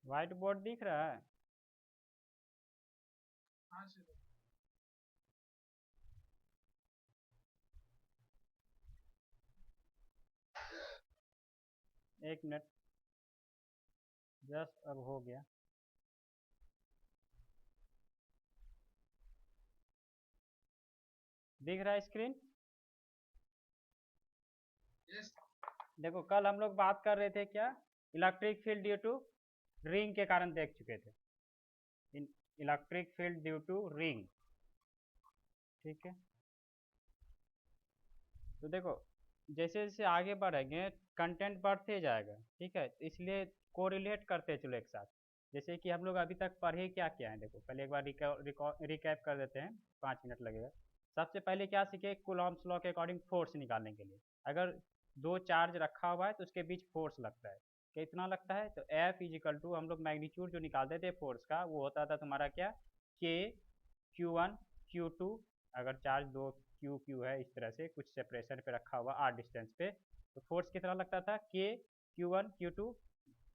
White board दिख रहा है? हाँ सर। एक मिनट, जस्ट अब हो गया। दिख रहा है स्क्रीन? यस। देखो, कल हम लोग बात कर रहे थे क्या, electric field due to ring के कारण देख चुके थे। Electric field due to ring, ठीक है। तो देखो, जैसे जैसे आगे बढ़ेंगे कंटेंट बढ़ते जाएगा, ठीक है, तो इसलिए कोरिलेट करते चलो एक साथ। जैसे कि हम लोग अभी तक पढ़े क्या क्या है, देखो पहले एक बार रिकैप कर देते हैं, 5 मिनट लगेगा। सबसे पहले क्या सीखे, कूलॉम्स लॉ के अकॉर्डिंग फोर्स निकालने के लिए, अगर दो चार्ज रखा हुआ है तो उसके बीच फोर्स लगता है, कितना लगता है, तो एफ इजिकल टू, हम लोग मैग्नीट्यूड जो निकालते थे फोर्स का वो होता था तुम्हारा क्या, के Q1 Q2, अगर चार्ज दो क्यू क्यू है इस तरह से कुछ सेपरेशन पे रखा हुआ आर डिस्टेंस पे, तो फोर्स कितना लगता था, k Q1 Q2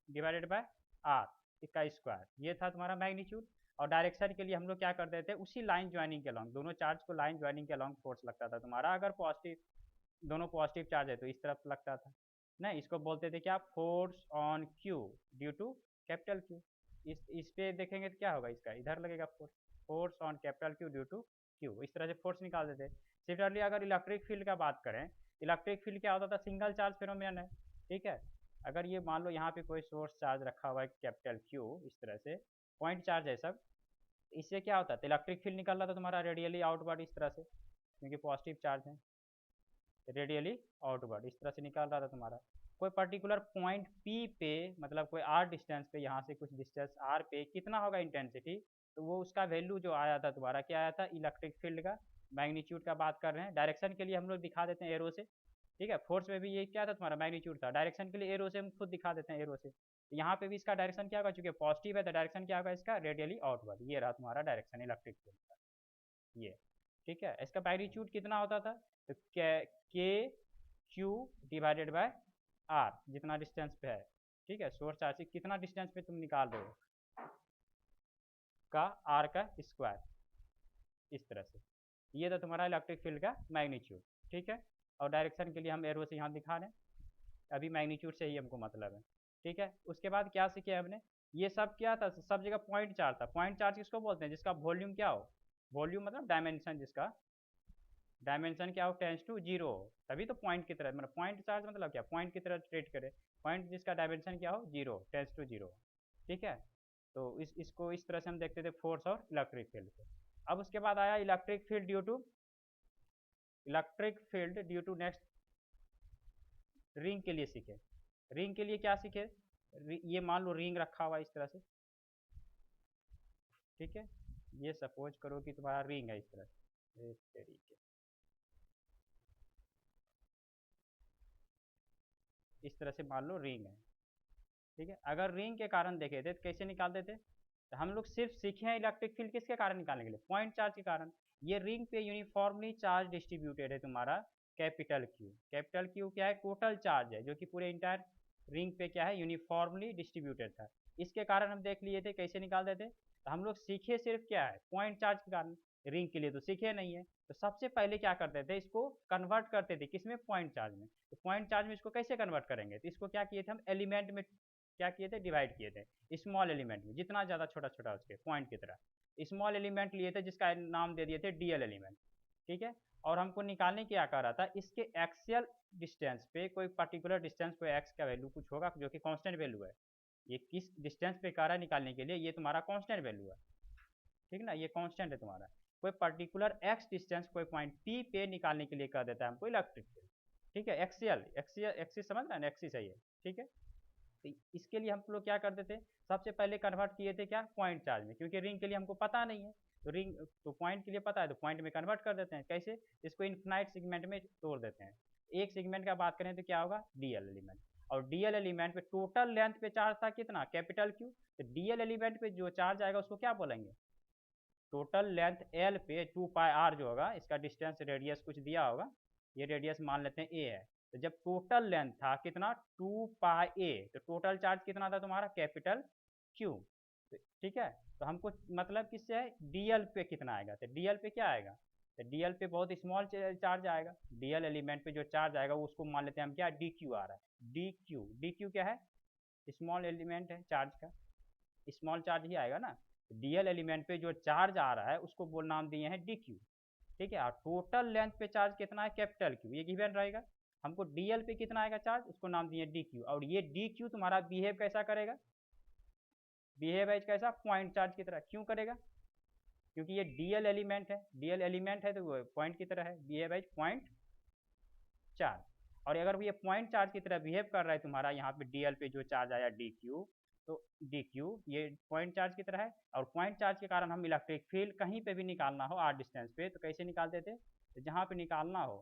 divided by r, इसका स्क्वायर, ये था तुम्हारा मैग्नीट्यूड। और डायरेक्शन के लिए हम लोग क्या करते थे, उसी लाइन ज्वाइनिंग के अलॉन्ग, दोनों चार्ज को लाइन ज्वाइनिंग के अलॉन्ग फोर्स लगता था तुम्हारा, अगर पॉजिटिव, दोनों पॉजिटिव चार्ज है तो इस तरफ लगता था ना, इसको बोलते थे क्या, force on q due to capital q. इस पे देखेंगे तो क्या होगा, इसका इधर लगेगा force, force on capital q due to q, इस तरह से फोर्स निकाल देते। सिमिलरली अगर इलेक्ट्रिक फील्ड का बात करें, इलेक्ट्रिक फील्ड क्या होता था, सिंगल चार्ज फेनोमेनन है, ठीक है। अगर ये मान लो यहाँ पे कोई सोर्स चार्ज रखा हुआ है कैपिटल क्यू, इस तरह से पॉइंट चार्ज है सब, इससे क्या होता है, इलेक्ट्रिक फील्ड निकल रहा था तुम्हारा रेडियली आउटवर्ड इस तरह से, क्योंकि पॉजिटिव चार्ज है, रेडियली आउटवर्ड इस तरह से निकाल रहा था तुम्हारा। कोई पर्टिकुलर पॉइंट पी पे, मतलब कोई आर डिस्टेंस पे, यहाँ से कुछ डिस्टेंस आर पे कितना होगा इंटेंसिटी, तो वो उसका वैल्यू जो आया था तुम्हारा, क्या आया था, इलेक्ट्रिक फील्ड का मैग्नीट्यूड का बात कर रहे हैं। डायरेक्शन के लिए हम लोग दिखा देते हैं एरो से, ठीक है, फोर्स में भी ये क्या था तुम्हारा, मैग्नीट्यूड था, डायरेक्शन के लिए एरो से हम खुद दिखा देते हैं एरो से, तो यहाँ पे भी इसका डायरेक्शन क्या होगा, चूंकि पॉजिटिव है तो डायरेक्शन क्या होगा इसका, रेडियली आउटवर्ड, ये रहा तुम्हारा डायरेक्शन इलेक्ट्रिक फील्ड का, ये, ठीक है। इसका मैग्नीट्यूड कितना होता था, तो के क्यू डिवाइडेड बाय आर, जितना डिस्टेंस पे है, ठीक है, सोर्स चार्ज से कितना डिस्टेंस पे तुम निकाल रहे हो, का आर का स्क्वायर, इस तरह से, ये था तुम्हारा इलेक्ट्रिक फील्ड का मैग्नीट्यूड, ठीक है। और डायरेक्शन के लिए हम एरो से यहाँ दिखा रहे हैं, अभी मैग्नीट्यूड से ही हमको मतलब है, ठीक है। उसके बाद क्या सीखे हमने, ये सब क्या था, सब जगह पॉइंट चार्ज था। पॉइंट चार्ज किसको बोलते हैं, जिसका वॉल्यूम क्या हो, वॉल्यूम मतलब डायमेंशन, जिसका डायमेंशन क्या हो, टेंस टू जीरो हो, तभी तो पॉइंट की तरह, मतलब पॉइंट चार्ज मतलब क्या, पॉइंट की तरह ट्रीट करे, पॉइंट जिसका डायमेंशन क्या हो, जीरो, टेंस टू जीरो, ठीक है। तो इसको इस तरह से हम देखते थे फोर्स और इलेक्ट्रिक फील्ड को। अब उसके बाद आया electric field due to next, ring के लिए सीखे। रिंग के लिए क्या सीखे, ये मान लो रिंग रखा हुआ इस तरह से, ठीक है, ये सपोज करो कि तुम्हारा रिंग है इस तरह से, इस तरीके, इस तरह से मान लो रिंग है, ठीक है। अगर रिंग के कारण देखे थे तो कैसे निकालते थे, तो हम लोग सिर्फ सीखे हैं इलेक्ट्रिक फील्ड किसके कारण निकालने के लिए, पॉइंट चार्ज के कारण। ये रिंग पे यूनिफॉर्मली चार्ज डिस्ट्रीब्यूटेड है तुम्हारा, कैपिटल क्यू, कैपिटल क्यू क्या है, टोटल चार्ज है जो कि पूरे इंटायर रिंग पे क्या है, यूनिफॉर्मली डिस्ट्रीब्यूटेड था, इसके कारण हम देख लिए थे कैसे निकालते थे। तो हम लोग सीखे सिर्फ क्या है, पॉइंट चार्ज के कारण, रिंग के लिए तो सीखे नहीं है, तो सबसे पहले क्या करते थे, इसको कन्वर्ट करते थे किसमें, पॉइंट चार्ज में। तो पॉइंट चार्ज में इसको कैसे कन्वर्ट करेंगे, तो इसको क्या किए थे हम, एलिमेंट में क्या किए थे, डिवाइड किए थे, स्मॉल एलिमेंट में, जितना ज़्यादा छोटा छोटा उसके पॉइंट की तरह, स्मॉल एलिमेंट लिए थे जिसका नाम दे दिए थे डीएल एलिमेंट, ठीक है। और हमको निकालने क्या कह रहा था, इसके एक्सियल डिस्टेंस पे कोई पर्टिकुलर डिस्टेंस पे एक्स का वैल्यू कुछ होगा जो कि कांस्टेंट वैल्यू है, ये किस डिस्टेंस पे कह रहा है निकालने के लिए, ये तुम्हारा कांस्टेंट वैल्यू है, ठीक ना, ये कांस्टेंट है तुम्हारा। कोई पर्टिकुलर एक्स डिस्टेंस कोई पॉइंट पी पे निकालने के लिए कह देता है हमको इलेक्ट्रिक फील्ड, ठीक है, एक्सियल एक्सियल एक्सिस समझ रहे हैं, एक्सिस है ये, ठीक है। तो इसके लिए हम लोग क्या करते थे, सबसे पहले कन्वर्ट किए थे क्या, पॉइंट चार्ज में, क्योंकि रिंग के लिए हमको पता नहीं है, तो रिंग तो पॉइंट के लिए पता है तो पॉइंट में कन्वर्ट कर देते हैं, कैसे, इसको इन्फिनाइट सेगमेंट में तोड़ देते हैं। एक सेगमेंट का बात करें तो क्या होगा, डीएल एलिमेंट, और डीएल एलिमेंट पे टोटल लेंथ पे चार्ज था कितना, कैपिटल क्यू, तो डीएल एलिमेंट पे जो चार्ज आएगा उसको क्या बोलेंगे, टोटल लेंथ एल पे 2 पाई आर जो होगा, इसका डिस्टेंस रेडियस कुछ दिया होगा, ये रेडियस मान लेते हैं ए है, तो जब टोटल लेंथ था कितना, 2 पाई ए, तो टोटल चार्ज कितना था तुम्हारा, कैपिटल क्यू। ठीक है, तो हमको मतलब किससे है, डीएल पे कितना आएगा, तो डीएल पे क्या आएगा, तो डीएल पे बहुत स्मॉल चार्ज आएगा, डीएल एलिमेंट पे जो चार्ज आएगा वो उसको मान लेते हैं हम क्या, डी क्यू आ रहा है, डी क्यू। डी क्यू क्या है, स्मॉल एलिमेंट है चार्ज का, स्मॉल चार्ज ही आएगा ना। डीएल एलिमेंट पे जो चार्ज आ रहा है उसको बोल नाम दिए हैं डी क्यू। ठीक है, और टोटल लेंथ पे चार्ज कितना है, कैपिटल क्यू, ये गिवन रहेगा। हमको डीएल पे कितना आएगा चार्ज, उसको नाम दिए डी क्यू। और ये डी क्यू तुम्हारा बिहेव कैसा करेगा, बिहेव एज कैसा, पॉइंट चार्ज की तरह। क्यों करेगा, क्योंकि ये डीएल एलिमेंट है, डीएल एलिमेंट है तो वो पॉइंट की तरह है, बिहेव एज पॉइंट चार्ज। और अगर ये पॉइंट चार्ज की तरह बिहेव कर रहा है तुम्हारा, यहाँ पे डीएल पे जो चार्ज आया डी क्यू, तो डी क्यू ये पॉइंट चार्ज की तरह है। और पॉइंट चार्ज के कारण हम इलेक्ट्रिक फील्ड कहीं पे भी निकालना हो आर डिस्टेंस पे, तो कैसे निकालते थे, तो जहाँ पे निकालना हो,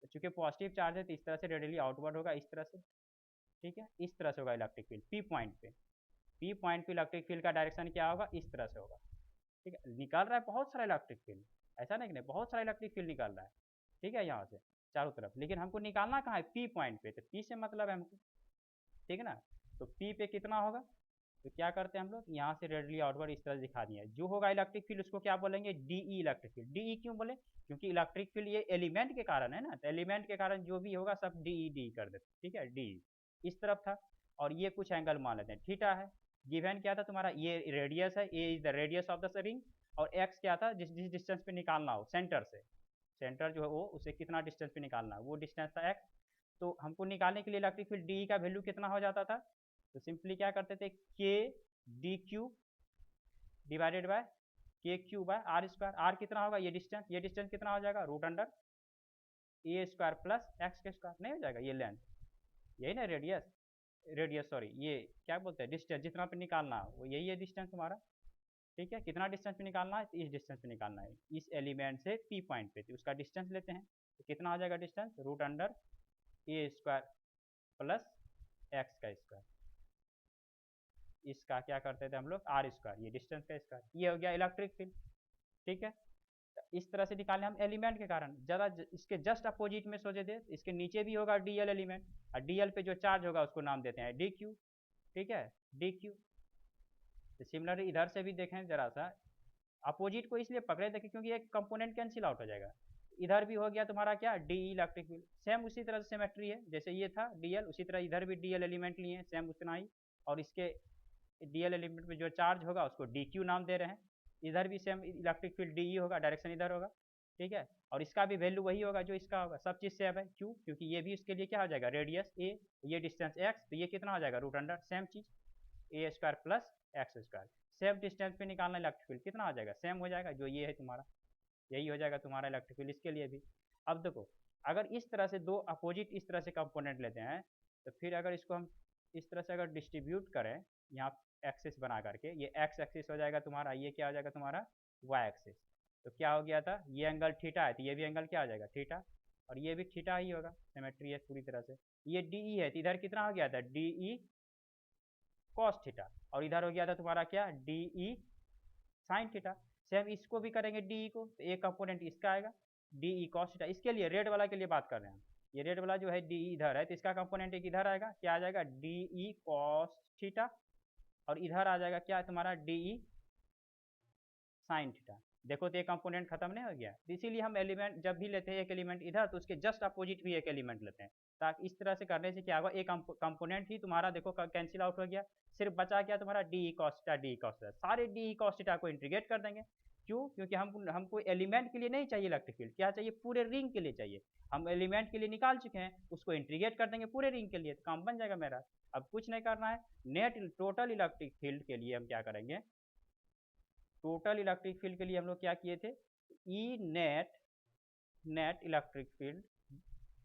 तो चूंकि पॉजिटिव चार्ज है तो इस तरह से रेडियली आउटवर्ड होगा, इस तरह से। ठीक है, इस तरह से होगा इलेक्ट्रिक फील्ड पी पॉइंट पे। पी पॉइंट पे इलेक्ट्रिक फील्ड का डायरेक्शन क्या होगा, इस तरह से होगा। ठीक है, निकल रहा है बहुत सारा इलेक्ट्रिक फील्ड, ऐसा नहीं कि नहीं, बहुत सारा इलेक्ट्रिक फील्ड निकल रहा है। ठीक है, यहाँ से चारों तरफ, लेकिन हमको निकालना कहाँ है, पी पॉइंट पे, तो पी से मतलब है हमको। ठीक है ना, तो पी पे कितना होगा, तो क्या करते हैं हम लोग, यहाँ से रेडियली आउटवर्ड इस तरह से दिखा दिया है। जो होगा इलेक्ट्रिक फील्ड उसको क्या बोलेंगे, डीई इलेक्ट्रिक फील्ड। डीई क्यों बोले, क्योंकि इलेक्ट्रिक फील्ड ये एलिमेंट के कारण है ना, तो एलिमेंट के कारण जो भी होगा सब डीई डी कर देते। ठीक है, डी इस तरफ था, और ये कुछ एंगल मान लेते हैं, थीटा है। गिवन क्या था तुम्हारा, ये रेडियस है, a is the radius of the ring, और एक्स क्या था, जिस जिस डिस्टेंस पे निकालना हो सेंटर से, सेंटर जो है वो उसे कितना डिस्टेंस पे निकालना है, वो डिस्टेंस था एक्स। तो हमको निकालने के लिए इलेक्ट्रिक फील्ड डी का वैल्यू कितना हो जाता था, तो सिंपली क्या करते थे, k d q divided by k q by r square. R कितना होगा, ये डिस्टेंस कितना हो जाएगा, root under a square plus x के स्क्वायर, नहीं हो जाएगा, ये लेंथ, यही ना रेडियस, रेडियस सॉरी, ये क्या बोलते हैं, डिस्टेंस जितना पे निकालना है वो यही है डिस्टेंस हमारा। ठीक है, कितना डिस्टेंस पे निकालना है, इस डिस्टेंस पे निकालना है, इस एलिमेंट से पी पॉइंट पे, तो उसका डिस्टेंस लेते हैं, तो कितना हो जाएगा distance, root under a square plus x का स्क्वायर। इसका क्या करते थे हम लोग, आर स्क्वायर, ये डिस्टेंस का स्क्वायर, ये हो गया इलेक्ट्रिक फील्ड। ठीक है, तो इस तरह से निकाले हम एलिमेंट के कारण। ज़रा इसके जस्ट अपोजिट में सोचे थे, इसके नीचे भी होगा डीएल एलिमेंट, और डीएल पे जो चार्ज होगा उसको नाम देते हैं डी क्यू। ठीक है, डी क्यू। तो सिमिलरली इधर से भी देखें जरा सा, अपोजिट को इसलिए पकड़े देखें क्योंकि एक कंपोनेंट कैंसिल आउट हो जाएगा। इधर भी हो गया तुम्हारा क्या, डी इलेक्ट्रिक फील्ड, सेम उसी तरह से सिमेट्री है, जैसे ये था डीएल, उसी तरह इधर भी डीएल एलिमेंट लिए हैं, सेम उतना ही। और इसके डीएल एलिमेंट में जो चार्ज होगा उसको डी क्यू नाम दे रहे हैं। इधर भी सेम इलेक्ट्रिक फील्ड डी होगा, डायरेक्शन इधर होगा। ठीक है, और इसका भी वैल्यू वही होगा जो इसका होगा, सब चीज़ सेम है। क्यों, क्योंकि ये भी उसके लिए क्या हो जाएगा, रेडियस ए, ये डिस्टेंस एक्स, तो ये कितना हो जाएगा, रूट अंडर सेम चीज़ a square plus x square. Same distance पे निकालना इलेक्ट्रिक फील्ड कितना हो जाएगा, सेम हो जाएगा, जो ये है तुम्हारा, यही हो जाएगा तुम्हारा इलेक्ट्रिक फील्ड इसके लिए भी। अब देखो, अगर इस तरह से दो अपोजिट इस तरह से कंपोनेंट लेते हैं, तो फिर अगर इसको हम इस तरह से अगर डिस्ट्रीब्यूट करें, यहाँ एक्सिस बना करके, ये एक्स एक्सिस हो जाएगा तुम्हारा, ये क्या हो जाएगा तुम्हारा, वाई एक्सिस। तो क्या हो गया था, ये एंगल थीटा है, तो ये भी एंगल क्या हो जाएगा, थीटा, और ये भी थीटा ही होगा, सिमेट्री है पूरी तरह से। ये डीई है, तो इधर कितना हो गया था, डीई कॉस थीटा, और इधर हो गया था तुम्हारा क्या, डीई साइन थीटा। सेम इसको भी करेंगे डीई को, तो एक कंपोनेंट इसका आएगा डीई कॉस थीटा। इसके लिए रेड वाला के लिए बात कर रहे हैं हम, ये रेड वाला जो है डीई इधर है, तो इसका कंपोनेंट एक इधर आएगा, क्या आ जाएगा, डीई कॉस थीटा, और इधर आ जाएगा क्या तुम्हारा, डीई साइन थीटा। देखो तो ये कंपोनेंट खत्म नहीं हो गया, तो इसीलिए हम एलिमेंट जब भी लेते हैं एक एलिमेंट इधर, तो उसके जस्ट अपोजिट भी एक एलिमेंट लेते हैं, ताकि इस तरह से करने से क्या होगा, एक कंपोनेंट ही तुम्हारा देखो कैंसिल आउट हो गया, सिर्फ बचा क्या तुम्हारा डी कॉस्टा, डी कॉस्टा, सारे डी कॉस्टा को इंटीग्रेट कर देंगे। क्यों, क्योंकि हमको एलिमेंट के लिए नहीं चाहिए इलेक्ट्रिक फील्ड, क्या चाहिए, पूरे रिंग के लिए चाहिए। हम एलिमेंट के लिए निकाल चुके हैं, उसको इंटीग्रेट कर देंगे पूरे रिंग के लिए, तो काम बन जाएगा मेरा। अब कुछ नहीं करना है, नेट टोटल इलेक्ट्रिक फील्ड के लिए हम क्या करेंगे, टोटल इलेक्ट्रिक फील्ड के लिए हम लोग क्या किए थे, ई नेट इलेक्ट्रिक फील्ड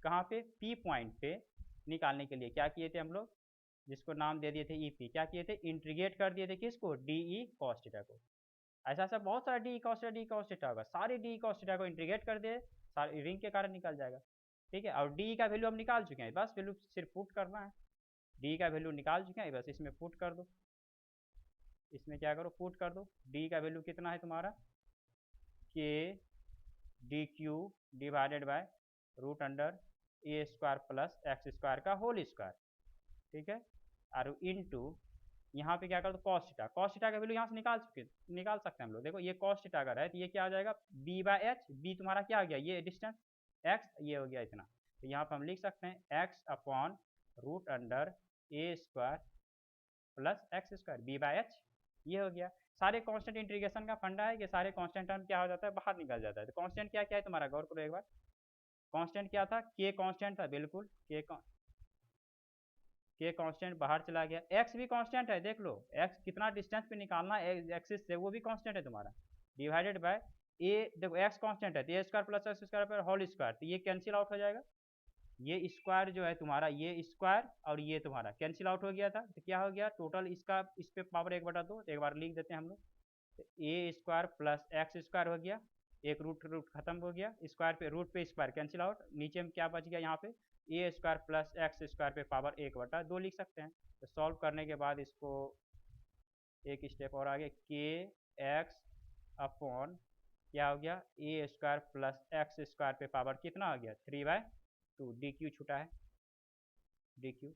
कहाँ पे, पी पॉइंट पे निकालने के लिए क्या किए थे हम लोग, जिसको नाम दे दिए थे ई पी, क्या किए थे, इंटीग्रेट कर दिए थे किसको, डी ई कॉस थीटा को। ऐसा ऐसा बहुत सारा डी कॉस थीटा होगा, सारे डी कॉस थीटा को इंटीग्रेट कर दिए, सारे रिंग के कारण निकल जाएगा। ठीक है, और डी का वैल्यू हम निकाल चुके हैं, बस वैल्यू सिर्फ पुट करना है, डी का वैल्यू निकाल चुके हैं, बस इसमें पुट कर दो, इसमें क्या करो, पुट कर दो। डी का वैल्यू कितना है तुम्हारा, k d q divided by root under a square plus x square का होल स्क्वायर। ठीक है, और इंटू यहाँ पे क्या कर दो कॉस थीटा का वैल्यू यहाँ से निकाल सकते हैं हम लोग। देखो ये कॉस थीटा अगर है तो ये क्या आ जाएगा बी बाई एच, बी तुम्हारा क्या आ गया ये डिस्टेंस एक्स, ये हो गया इतना। तो यहाँ पर हम लिख सकते हैं x upon root under a square plus x square b by h, ये हो गया। सारे कांस्टेंट इंटीग्रेशन का फंडा है कि सारे कांस्टेंट टर्म क्या हो जाता है बाहर निकल जाता है। तो कांस्टेंट क्या क्या है तुम्हारा गौर करो एक बार, कांस्टेंट क्या था के कांस्टेंट था बिल्कुल, के कांस्टेंट बाहर चला गया, एक्स भी कांस्टेंट है देख लो, एक्स कितना डिस्टेंस पे निकालना है एक्सिस से वो भी कांस्टेंट है तुम्हारा, डिवाइडेड बाय ए, देखो एक्स कांस्टेंट है तो ए स्क्वायर प्लस एक्स स्क्वायर पर होल स्क्वायर, तो ये कैंसिल आउट हो जाएगा, ये स्क्वायर जो है तुम्हारा ये स्क्वायर और ये तुम्हारा कैंसिल आउट हो गया था, तो क्या हो गया टोटल इसका इस पे पावर 1/2, तो एक बार लिख देते हैं हम लोग, तो ए स्क्वायर प्लस एक्स स्क्वायर हो गया, एक रूट रूट खत्म हो गया, स्क्वायर पे रूट पे स्क्वायर कैंसिल आउट, नीचे में क्या बच गया यहाँ पे ए स्क्वायर प्लस एक्स स्क्वायर पे पावर 1/2 लिख सकते हैं। तो सॉल्व करने के बाद इसको एक स्टेप और आगे के एक्स अपॉन क्या हो गया ए स्क्वायर प्लस एक्स स्क्वायर पे पावर कितना हो गया 3/2, डी क्यू छूटा है, डी क्यू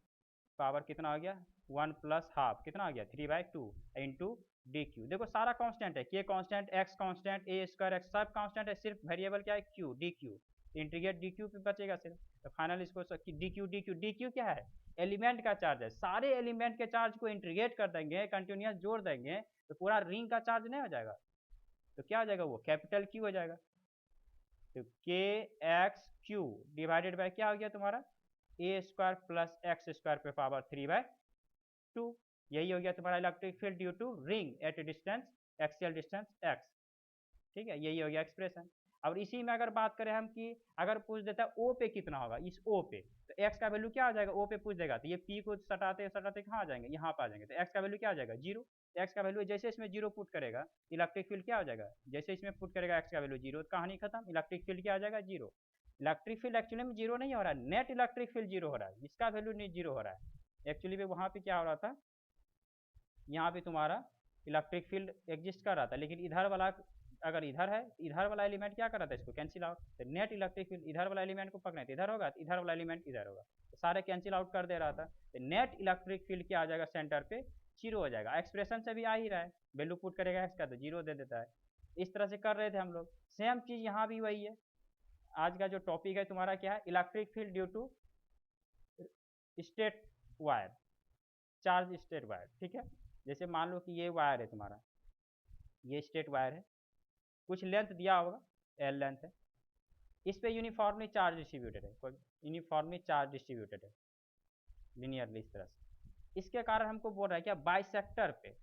पावर कितना हो गया 1 प्लस हाफ कितना हो गया 3/2 इंटू डी क्यू। देखो सारा कांस्टेंट है, के कांस्टेंट एक्स कांस्टेंट ए स्क्वायर एक्स सब कांस्टेंट है, सिर्फ वेरिएबल क्या है Q, D Q, integrate D Q पे बचेगा सिर्फ। तो फाइनल इसको D Q D Q D Q क्या है एलिमेंट का चार्ज है, सारे एलिमेंट के चार्ज को इंटीग्रेट कर देंगे कंटिन्यूस जोड़ देंगे तो पूरा रिंग का चार्ज नहीं हो जाएगा, तो क्या हो जाएगा वो कैपिटल क्यू हो जाएगा। तो के एक्स क्यू डिवाइडेड बाय क्या हो गया तुम्हारा a square plus x square पे पावर 3/2, यही हो गया तुम्हारा electric field due to ring at distance axial distance x, ठीक है यही हो गया एक्सप्रेशन। और इसी में अगर बात करें हम कि अगर पूछ देता है ओ पे कितना होगा इस ओ पे, तो एक्स का वैल्यू क्या आ जाएगा ओ पे पूछ देगा, तो ये पी को सटाते सटाते कहाँ आ जाएंगे यहाँ पे आ जाएंगे, तो एक्स का वैल्यू क्या आ जाएगा जीरो, एक्स का वैल्यू जैसे इसमें जीरो पुट करेगा इलेक्ट्रिक फील्ड क्या हो जाएगा, जैसे इसमें पुट करेगा एक्स का वैल्यू जीरो, तो कहानी खत्म, इलेक्ट्रिक फील्ड क्या आ जाएगा जीरो। इलेक्ट्रिक फील्ड एक्चुअली में जीरो नहीं हो रहा है, नेट इलेक्ट्रिक फील्ड जीरो हो रहा है, इसका वैल्यू नहीं जीरो हो रहा है एक्चुअली में, वहाँ पे क्या हो रहा था यहाँ पे तुम्हारा इलेक्ट्रिक फील्ड एग्जिस्ट कर रहा था, लेकिन इधर वाला अगर इधर है इधर वाला एलिमेंट क्या कर रहा था इसको कैंसिल आउट, तो नेट इलेक्ट्रिक फील्ड इधर वाला एलिमेंट को पकड़ना है तो इधर होगा, तो इधर वाला एलिमेंट इधर होगा, तो सारे कैंसिल आउट कर दे रहा था, तो नेट इलेक्ट्रिक फील्ड क्या आ जाएगा सेंटर पे जीरो हो जाएगा, एक्सप्रेशन से भी आ ही रहा है, वैल्यू पुट करेगा एक्स का तो जीरो दे देता है। इस तरह से कर रहे थे हम लोग, सेम चीज़ यहाँ भी वही है। आज का जो टॉपिक है तुम्हारा क्या है electric field due to straight wire, charge straight wire, ठीक है। जैसे मान लो कि ये वायर है तुम्हारा, ये स्टेट वायर है, कुछ लेंथ दिया होगा एल लेंथ है, इस पे यूनिफॉर्मली चार्ज डिस्ट्रीब्यूटेड है, कोई यूनिफॉर्मली चार्ज डिस्ट्रीब्यूटेड है लिनियरली इस तरह से, इसके कारण हमको बोल रहा है क्या बाइसेक्टर पे,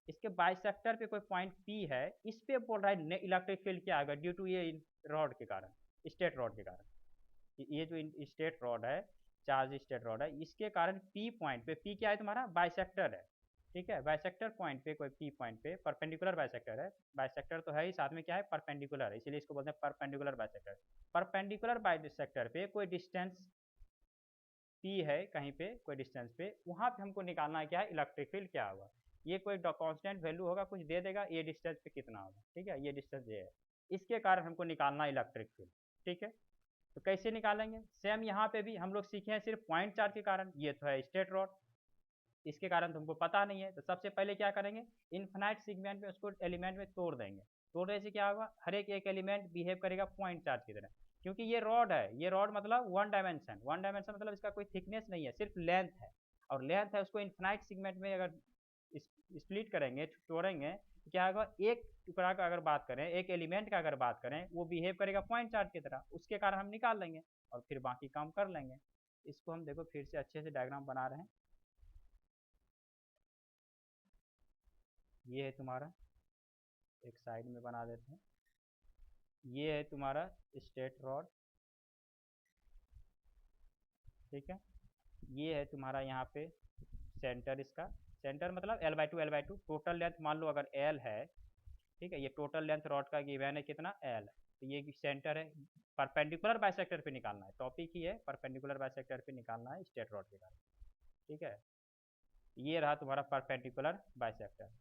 इसके बाइसेक्टर पे कोई पॉइंट पी है, इस पे बोल रहा है इलेक्ट्रिक फील्ड क्या आएगा ड्यू टू ये रॉड के कारण, स्टेट रॉड के कारण, ये जो स्टेट रॉड है चार्ज स्टेट रॉड है इसके कारण पी पॉइंट पे, पी क्या है तुम्हारा बाइसेक्टर है, ठीक है, बाइसेक्टर पॉइंट पे कोई पी पॉइंट पे परपेंडिकुलर बाइसेक्टर है, बाइसेक्टर तो है ही साथ में क्या है परपेंडिकुलर है, इसलिए इसको बोलते हैं परपेंडिकुलर बाइसेक्टर, परपेंडिकुलर बाइसेक्टर पे कोई डिस्टेंस पी है कहीं पे कोई डिस्टेंस पे, वहाँ पे हमको निकालना है क्या है इलेक्ट्रिक फील्ड क्या होगा, ये कोई कांस्टेंट वैल्यू होगा कुछ दे देगा ये डिस्टेंस पे कितना होगा, ठीक है ये डिस्टेंस ये है, इसके कारण हमको निकालना है इलेक्ट्रिक फील्ड, ठीक है। तो कैसे निकालेंगे सेम यहाँ पे भी हम लोग सीखे हैं सिर्फ पॉइंट चार्ज के कारण, ये तो है स्टेट रॉड, इसके कारण तुमको पता नहीं है, तो सबसे पहले क्या करेंगे इन्फिनाइट सेगमेंट में उसको एलिमेंट में तोड़ देंगे, तोड़ने से क्या होगा हर एक एलिमेंट बिहेव करेगा पॉइंट चार्ज की तरह, क्योंकि ये रॉड है, ये रॉड मतलब वन डायमेंशन मतलब इसका कोई थिकनेस नहीं है सिर्फ लेंथ है, और लेंथ है उसको इन्फिनाइट सेगमेंट में अगर स्प्लिट करेंगे तोड़ेंगे तो क्या होगा एक टुकड़ा का अगर बात करें एक एलिमेंट का अगर बात करें वो बिहेव करेगा पॉइंट चार्ज की तरह, उसके कारण हम निकाल लेंगे और फिर बाकी काम कर लेंगे। इसको हम देखो फिर से अच्छे से डायग्राम बना रहे हैं, ये है तुम्हारा एक साइड में बना देते हैं, ये है तुम्हारा स्टेट रॉड, ठीक है, ये है तुम्हारा यहाँ पे सेंटर, इसका सेंटर मतलब L/2 टोटल लेंथ मान लो अगर L है, ठीक है, ये टोटल लेंथ रॉड का गिवन है कितना L, तो ये सेंटर है, परपेंडिकुलर बाइसेक्टर पे निकालना है, टॉपिक ही है परपेंडिकुलर बाइसेक्टर पे निकालना है स्टेट रॉड के कारण, ठीक है। ये रहा तुम्हारा परपेंडिकुलर बाइसेक्टर,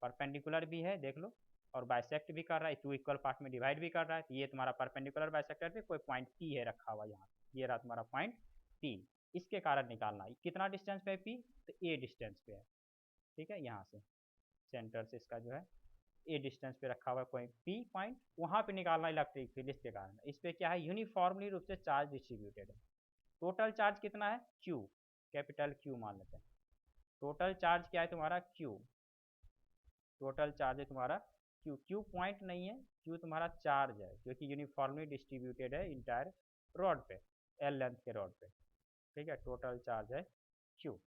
परपेंडिकुलर भी है देख लो और बाइसेक्ट भी कर रहा है, टू इक्वल पार्ट में डिवाइड भी कर रहा है, तो ये तुम्हारा परपेंडिकुलर बाइसेक्टर पे कोई पॉइंट पी है रखा हुआ यहाँ, ये रहा तुम्हारा पॉइंट पी, इसके कारण निकालना है कितना डिस्टेंस पे पी, तो ए डिस्टेंस पे है, ठीक है, यहाँ से सेंटर से इसका जो है ए डिस्टेंस पे रखा हुआ कोई पी पॉइंट, वहाँ पे निकालना इलेक्ट्रिक फील्ड। इसके कारण इस पे क्या है, यूनिफॉर्मली रूप से चार्ज डिस्ट्रीब्यूटेड है। टोटल चार्ज कितना है, क्यू, कैपिटल क्यू मान लेते हैं। टोटल चार्ज क्या है तुम्हारा, क्यू। टोटल चार्ज है तुम्हारा क्यू। क्यू पॉइंट नहीं है, क्यू तुम्हारा चार्ज है, जो कि यूनिफॉर्मली डिस्ट्रीब्यूटेड है इंटायर रॉड पे, एल लेंथ के रॉड पे। ठीक है, टोटल चार्ज है क्यू।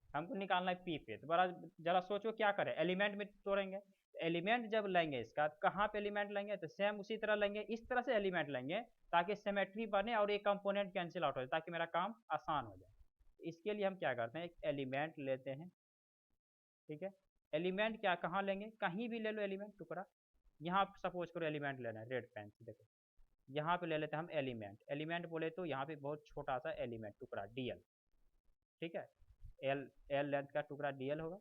हमको निकालना है पी पे। तो बड़ा जरा सोचो क्या करें, एलिमेंट में तोड़ेंगे। एलिमेंट जब लेंगे इसका, कहाँ पे एलिमेंट लेंगे, तो सेम उसी तरह लेंगे, इस तरह से एलिमेंट लेंगे ताकि सिमेट्री बने और एक कंपोनेंट कैंसिल आउट हो जाए, ताकि मेरा काम आसान हो जाए। इसके लिए हम क्या करते हैं, एक एलिमेंट लेते हैं। ठीक है, एलिमेंट क्या, कहाँ लेंगे, कहीं भी ले लो एलिमेंट टुकड़ा। यहाँ सपोज करो एलिमेंट लेना है, रेड पेन से देखो, यहाँ पे ले लेते हैं हम एलिमेंट। एलिमेंट बोले तो यहाँ पे बहुत छोटा सा एलिमेंट टुकड़ा डीएल। ठीक है, एल एल लेंथ का टुकड़ा डीएल होगा।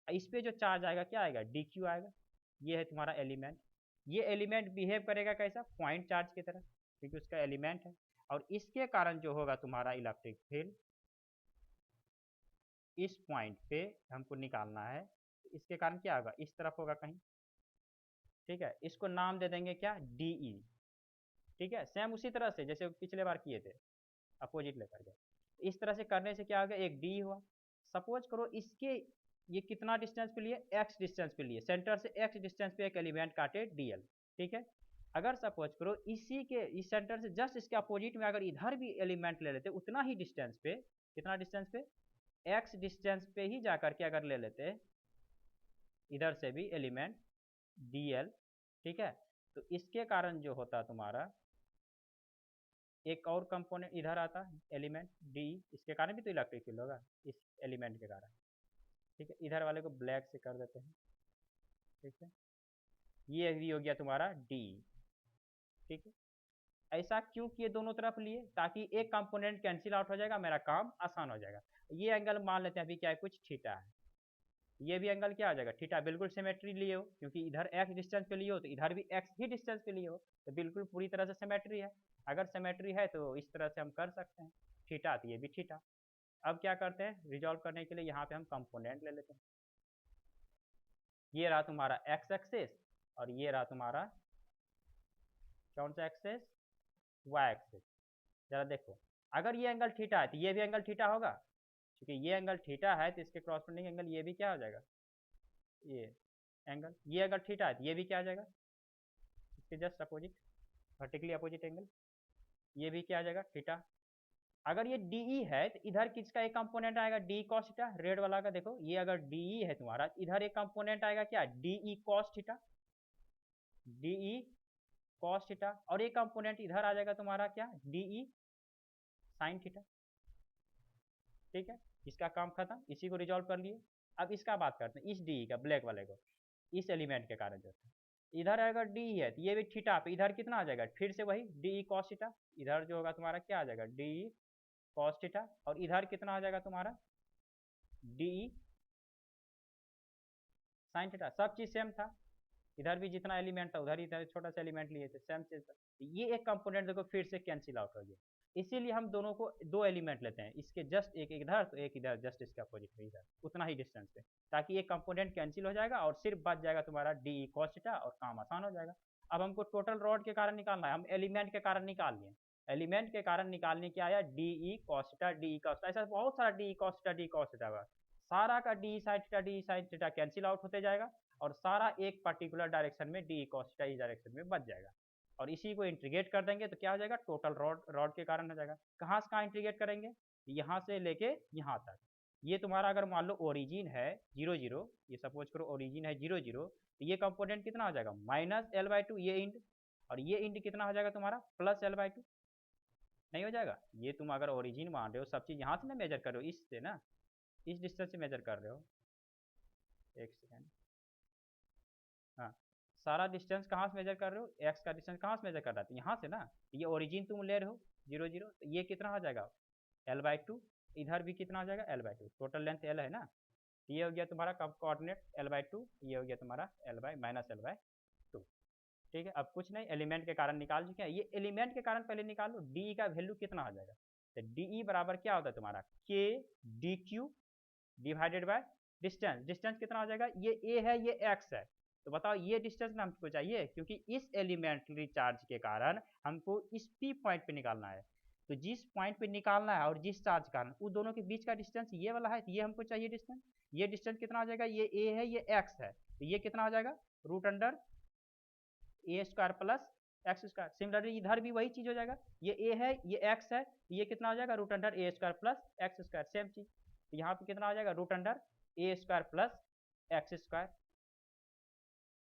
इस पे जो चार्ज आएगा क्या आएगा, डी क्यू आएगा। ये है तुम्हारा एलिमेंट। ये एलिमेंट बिहेव करेगा कैसा, पॉइंट चार्ज की तरह, क्योंकि उसका एलिमेंट है। और इसके कारण जो होगा तुम्हारा इलेक्ट्रिक फील्ड, इस पॉइंट पे हमको निकालना है। इसके कारण क्या होगा, इस तरफ होगा कहीं। ठीक है, इसको नाम दे देंगे क्या, डीई। ठीक है, सेम उसी तरह से जैसे पिछले बार किए थे, अपोजिट लेकर गए। इस तरह से करने से क्या होगा, एक डी हुआ। सपोज करो इसके ये कितना डिस्टेंस पे लिए, एक्स डिस्टेंस पे लिए, सेंटर से एक्स डिस्टेंस पे एक एलिमेंट काटे डीएल। ठीक है, अगर सपोज करो इसी के इस सेंटर से जस्ट इसके अपोजिट में अगर इधर भी एलिमेंट ले लेते, उतना ही डिस्टेंस पे, कितना डिस्टेंस पे, एक्स डिस्टेंस पे ही जाकर के अगर ले लेते इधर से भी एलिमेंट डीएल। ठीक है, तो इसके कारण जो होता तुम्हारा एक और कंपोनेंट इधर आता एलिमेंट डी, इसके कारण भी तो इलेक्ट्रिक फील्ड होगा इस एलिमेंट के कारण। ठीक है, इधर वाले को ब्लैक से कर देते हैं। ठीक है, ये भी हो गया तुम्हारा डी। ठीक है, ऐसा क्यों किए दोनों तरफ लिए, ताकि एक कंपोनेंट कैंसिल आउट हो जाएगा, मेरा काम आसान हो जाएगा। ये एंगल मान लेते हैं अभी क्या है, कुछ थीटा है। ये भी एंगल क्या आ जाएगा, थीटा। बिल्कुल सिमेट्री लिए हो, क्योंकि इधर एक्स डिस्टेंस पे लिए हो तो इधर भी एक्स ही डिस्टेंस पे लिए हो, तो बिल्कुल पूरी तरह से सिमेट्री है। अगर सिमेट्री है तो इस तरह से हम कर सकते हैं, थीटा तो ये भी थीटा। अब क्या करते हैं, रिजॉल्व करने के लिए यहाँ पे हम कंपोनेंट ले लेते हैं। ये रहा तुम्हारा एक्स एक्सेस और ये रहा तुम्हारा कौन सा एक्सेस, वाई एक्सेस। जरा देखो, अगर ये एंगल थीटा है तो ये भी एंगल थीटा होगा, क्योंकि ये एंगल थीटा है तो इसके क्रॉसपेंडिंग एंगल ये भी क्या हो जाएगा, ये एंगल। ये अगर थीटा है तो ये भी क्या आ जाएगा, इसके just opposite, vertically opposite angle, ये भी क्या आ जाएगा, थीटा। अगर ये डीई है तो इधर किसका एक कंपोनेंट आएगा, डी कॉस थीटा, रेड वाला का देखो। ये अगर डीई है तुम्हारा, इधर एक कंपोनेंट आएगा क्या, d E cos theta, d E cos theta. और एक कंपोनेंट इधर आ जाएगा तुम्हारा क्या, डीई साइन थीटा। ठीक है, इसका काम खत्म, इसी को रिजॉल्व कर लिए। अब इसका बात करते हैं, इस डीई का, ब्लैक वाले को, इस एलिमेंट के कारण जो था। इधर अगर डी है तो ये भी थीटा पे, इधर कितना आ जाएगा, फिर से वही डी कॉस थीटा। इधर जो होगा तुम्हारा क्या आ जाएगा, डी कॉस थीटा। और इधर कितना आ जाएगा तुम्हारा, डी साइन थीटा। सब चीज सेम था, इधर भी जितना एलिमेंट था उधर ही इधर छोटा सा एलिमेंट लिए थे, सेम चीज था। ये एक कंपोनेंट देखो फिर से कैंसिल आउट हो गया। इसीलिए हम दोनों को दो एलिमेंट लेते हैं, इसके जस्ट एक इधर तो एक इधर, जस्ट इसके अपोजिट में इधर, उतना ही डिस्टेंस पे, ताकि एक कंपोनेंट कैंसिल हो जाएगा और सिर्फ बच जाएगा तुम्हारा डी कॉस थीटा और काम आसान हो जाएगा। अब हमको टोटल रॉड के कारण निकालना है, हम एलिमेंट के कारण निकाल लिए। एलिमेंट के कारण निकालने के आया D cos theta, D cos, ऐसा बहुत सारा D cos theta, D cos theta हुआ। सारा का D sine theta, D sine theta cancel out होते जाएगा और सारा एक पर्टिकुलर डायरेक्शन में डी कॉस थीटा इस डायरेक्शन में बच जाएगा। और इसी को इंटीग्रेट कर देंगे तो क्या हो जाएगा, टोटल रॉड, रॉड के कारण हो जाएगा। कहाँ से कहाँ इंटीग्रेट करेंगे, यहाँ से लेके यहाँ तक। ये तुम्हारा अगर मान लो ओरिजिन है 0 0, ये सपोज करो ओरिजिन है 0 0, तो ये कंपोनेंट कितना हो जाएगा, माइनस L/2 ये इंड, और ये इंड कितना हो जाएगा तुम्हारा, प्लस L/2। नहीं हो जाएगा, ये तुम अगर ओरिजिन मान रहे हो, सब चीज़ यहाँ से ना मेजर कर रहे हो, इससे ना, इस डिस्टेंस से मेजर कर रहे हो। एक सेकेंड, हाँ, सारा डिस्टेंस कहाँ से मेजर कर रहे हो, एक्स का डिस्टेंस कहाँ से मेजर कर रहा था, यहाँ से ना। ये ओरिजिन तुम ले रहे हो 0 0, तो ये कितना हो जाएगा, L/2। इधर भी कितना हो जाएगा, L/2। टोटल लेंथ L है ना, ये हो गया तुम्हारा कोऑर्डिनेट L/2, ये हो गया तुम्हारा L/-L/2। ठीक है, अब कुछ नहीं, एलिमेंट के कारण निकाल चुके हैं। ये एलिमेंट के कारण पहले निकाल लो, डी का वैल्यू कितना हो जाएगा, तो डी बराबर क्या होता है तुम्हारा, k d q divided by distance, distance कितना हो जाएगा, ये ए है ये एक्स है, तो बताओ ये डिस्टेंस ना हमको चाहिए, क्योंकि इस एलिमेंट्री चार्ज के कारण हमको इस पी पॉइंट पे निकालना है। तो जिस पॉइंट पे निकालना है और जिस चार्ज का, उन दोनों के बीच का डिस्टेंस ये वाला है, तो ये हमको चाहिए डिस्टेंस। ये डिस्टेंस कितना हो जाएगा, ये ए है ये एक्स है, तो ये कितना हो जाएगा, root under a square plus x square. Similarly इधर भी वही चीज हो जाएगा, ये ए है ये एक्स है, तो ये कितना हो जाएगा, root under a square plus x square, same चीज। तो यहाँ पे कितना हो जाएगा, root under a square plus x square,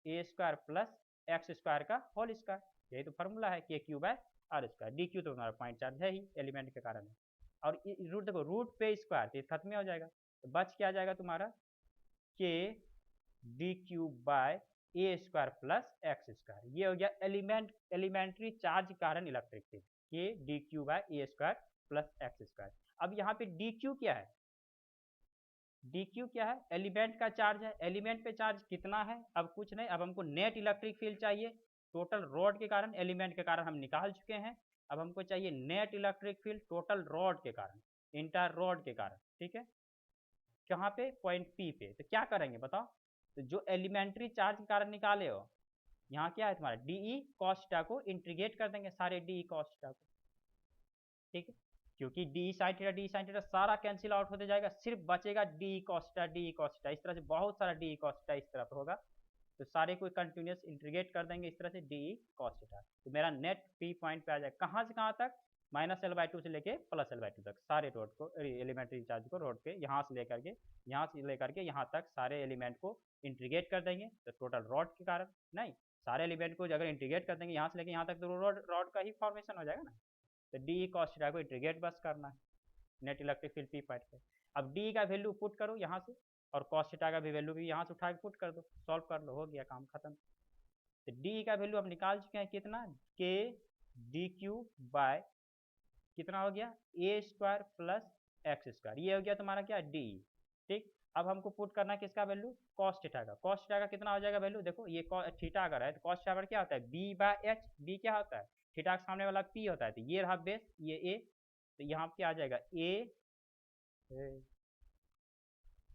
a square plus x square का होल स्क्वायर। यही तो फॉर्मूला है के q by r square. D q तो हमारा पॉइंट चार्ज है ही एलिमेंट के कारण है, और रूट देखो रूट पे स्क्वायर, तो ये खत्म हो जाएगा, तो बच क्या जाएगा तुम्हारा k d Q by a square plus x square. ये हो गया एलिमेंट्री चार्ज कारण इलेक्ट्रिक फील्ड, के d Q by a square plus x square. अब यहाँ पे डी क्यू क्या है, डी क्यू क्या है, एलिमेंट का चार्ज है। एलिमेंट पे चार्ज कितना है, अब कुछ नहीं, अब हमको नेट इलेक्ट्रिक फील्ड चाहिए। टोटल रॉड के कारण, एलिमेंट के कारण हम निकाल चुके हैं, अब हमको चाहिए net electric field total rod के कारण, इंटर रॉड के कारण, ठीक है। कहाँ पे, पॉइंट पी पे। तो क्या करेंगे बताओ, तो जो एलिमेंट्री चार्ज के कारण निकाले हो, यहाँ क्या है तुम्हारा डीई कॉस्टा को इंटीग्रेट कर देंगे, सारे डीई कॉस्टा को, ठीक है, क्योंकि डी साइन थीटा सारा कैंसिल आउट होते जाएगा, सिर्फ बचेगा डी कॉस्टा डी कॉस्टा। इस तरह से बहुत सारा डी कॉस्टा इस तरफ होगा, तो सारे को कंटिन्यूस इंटीग्रेट कर देंगे इस तरह से डी कॉस्टा। तो मेरा नेट पी पॉइंट पे आ जाएगा, कहाँ से कहाँ तक, -L/2 से लेके +L/2 तक, सारे रोड को एलिमेंट्री चार्ज को रोड के यहाँ से लेकर के यहाँ तक सारे एलिमेंट को इंटीग्रेट कर देंगे। तो टोटल रॉड के कारण नहीं, सारे एलिमेंट को अगर इंटीग्रेट कर देंगे यहाँ से लेके यहाँ तक, तो रॉड का ही फॉर्मेशन हो जाएगा ना। तो डी कॉस थीटा को इंटीग्रेट बस करना है net electric field P point पे। अब डी का वैल्यू पुट करो यहाँ से, और कॉस थीटा का भी वैल्यू भी यहाँ से उठा के पुट कर दो, सॉल्व कर लो, हो गया काम खत्म। तो डी का वैल्यू हम निकाल चुके हैं कितना, के डी क्यू बाय कितना हो गया, ए स्क्वायर प्लस एक्स स्क्वायर, ये हो गया तुम्हारा क्या, डी, ठीक। अब हमको पुट करना है किसका वैल्यू, कॉस थीटा का। कॉस थीटा का कितना हो जाएगा वैल्यू, देखो ये थीटा अगर है तो कॉस थीटा पर क्या होता है, बी बाय एच। बी क्या होता है, थीटा के सामने वाला पी होता है, तो ये रहा बेस, ये ए, तो यहाँ पे आ जाएगा ए,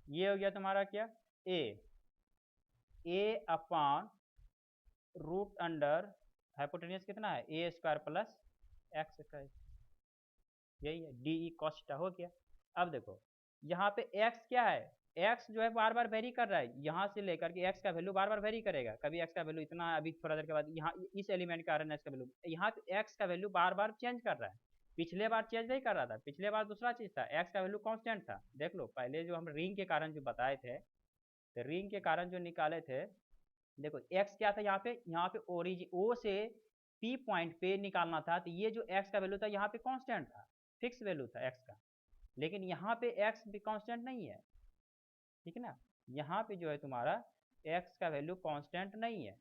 ये हो गया तुम्हारा क्या, ए अपॉन रूट अंडर हाइपोटेन्यूज कितना है, ए स्क्वायर प्लस एक्स स्क्वायर, यही है डी कॉस थीटा हो गया। अब देखो यहाँ पे x क्या है, x जो है बार बार वेरी कर रहा है, यहाँ से लेकर के x का वैल्यू बार बार वेरी करेगा, कभी x का वैल्यू इतना, अभी थोड़ा देर के बाद यहाँ इस एलिमेंट का RNS का वैल्यू, यहाँ पे x का वैल्यू बार बार चेंज कर रहा है। पिछले बार चेंज नहीं कर रहा था, पिछले बार दूसरा चीज था, x का वैल्यू कांस्टेंट था। देख लो पहले जो हम रिंग के कारण जो बताए थे, तो रिंग के कारण जो निकाले थे, देखो x क्या था यहाँ पे ओरिजिन ओ से p पॉइंट पे निकालना था, तो ये जो x का वैल्यू था यहाँ पे कांस्टेंट था, फिक्स वैल्यू था x का। लेकिन यहाँ पे x भी कांस्टेंट नहीं है, ठीक है ना, यहाँ पे जो है तुम्हारा x का वैल्यू कांस्टेंट नहीं है।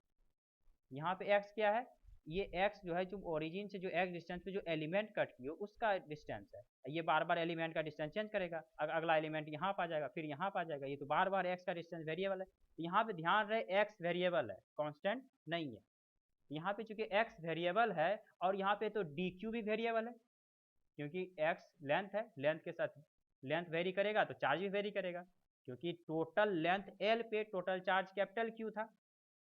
यहाँ पे x क्या है, ये x जो है जो ओरिजिन से जो x डिस्टेंस पे जो एलिमेंट कट किया उसका डिस्टेंस है। ये बार बार एलिमेंट का डिस्टेंस चेंज करेगा, अगला एलिमेंट यहाँ पर आ जाएगा, फिर यहाँ पर आ जाएगा, ये तो बार बार x का डिस्टेंस वेरिएबल है। यहाँ पे ध्यान रहे x वेरिएबल है, कांस्टेंट नहीं है। यहाँ पे चूंकि x वेरिएबल है और यहाँ पे तो dq भी वेरिएबल है, क्योंकि x लेंथ है, लेंथ के साथ लेंथ वेरी करेगा तो चार्ज भी वेरी करेगा, क्योंकि टोटल लेंथ L पे टोटल चार्ज कैपिटल Q था,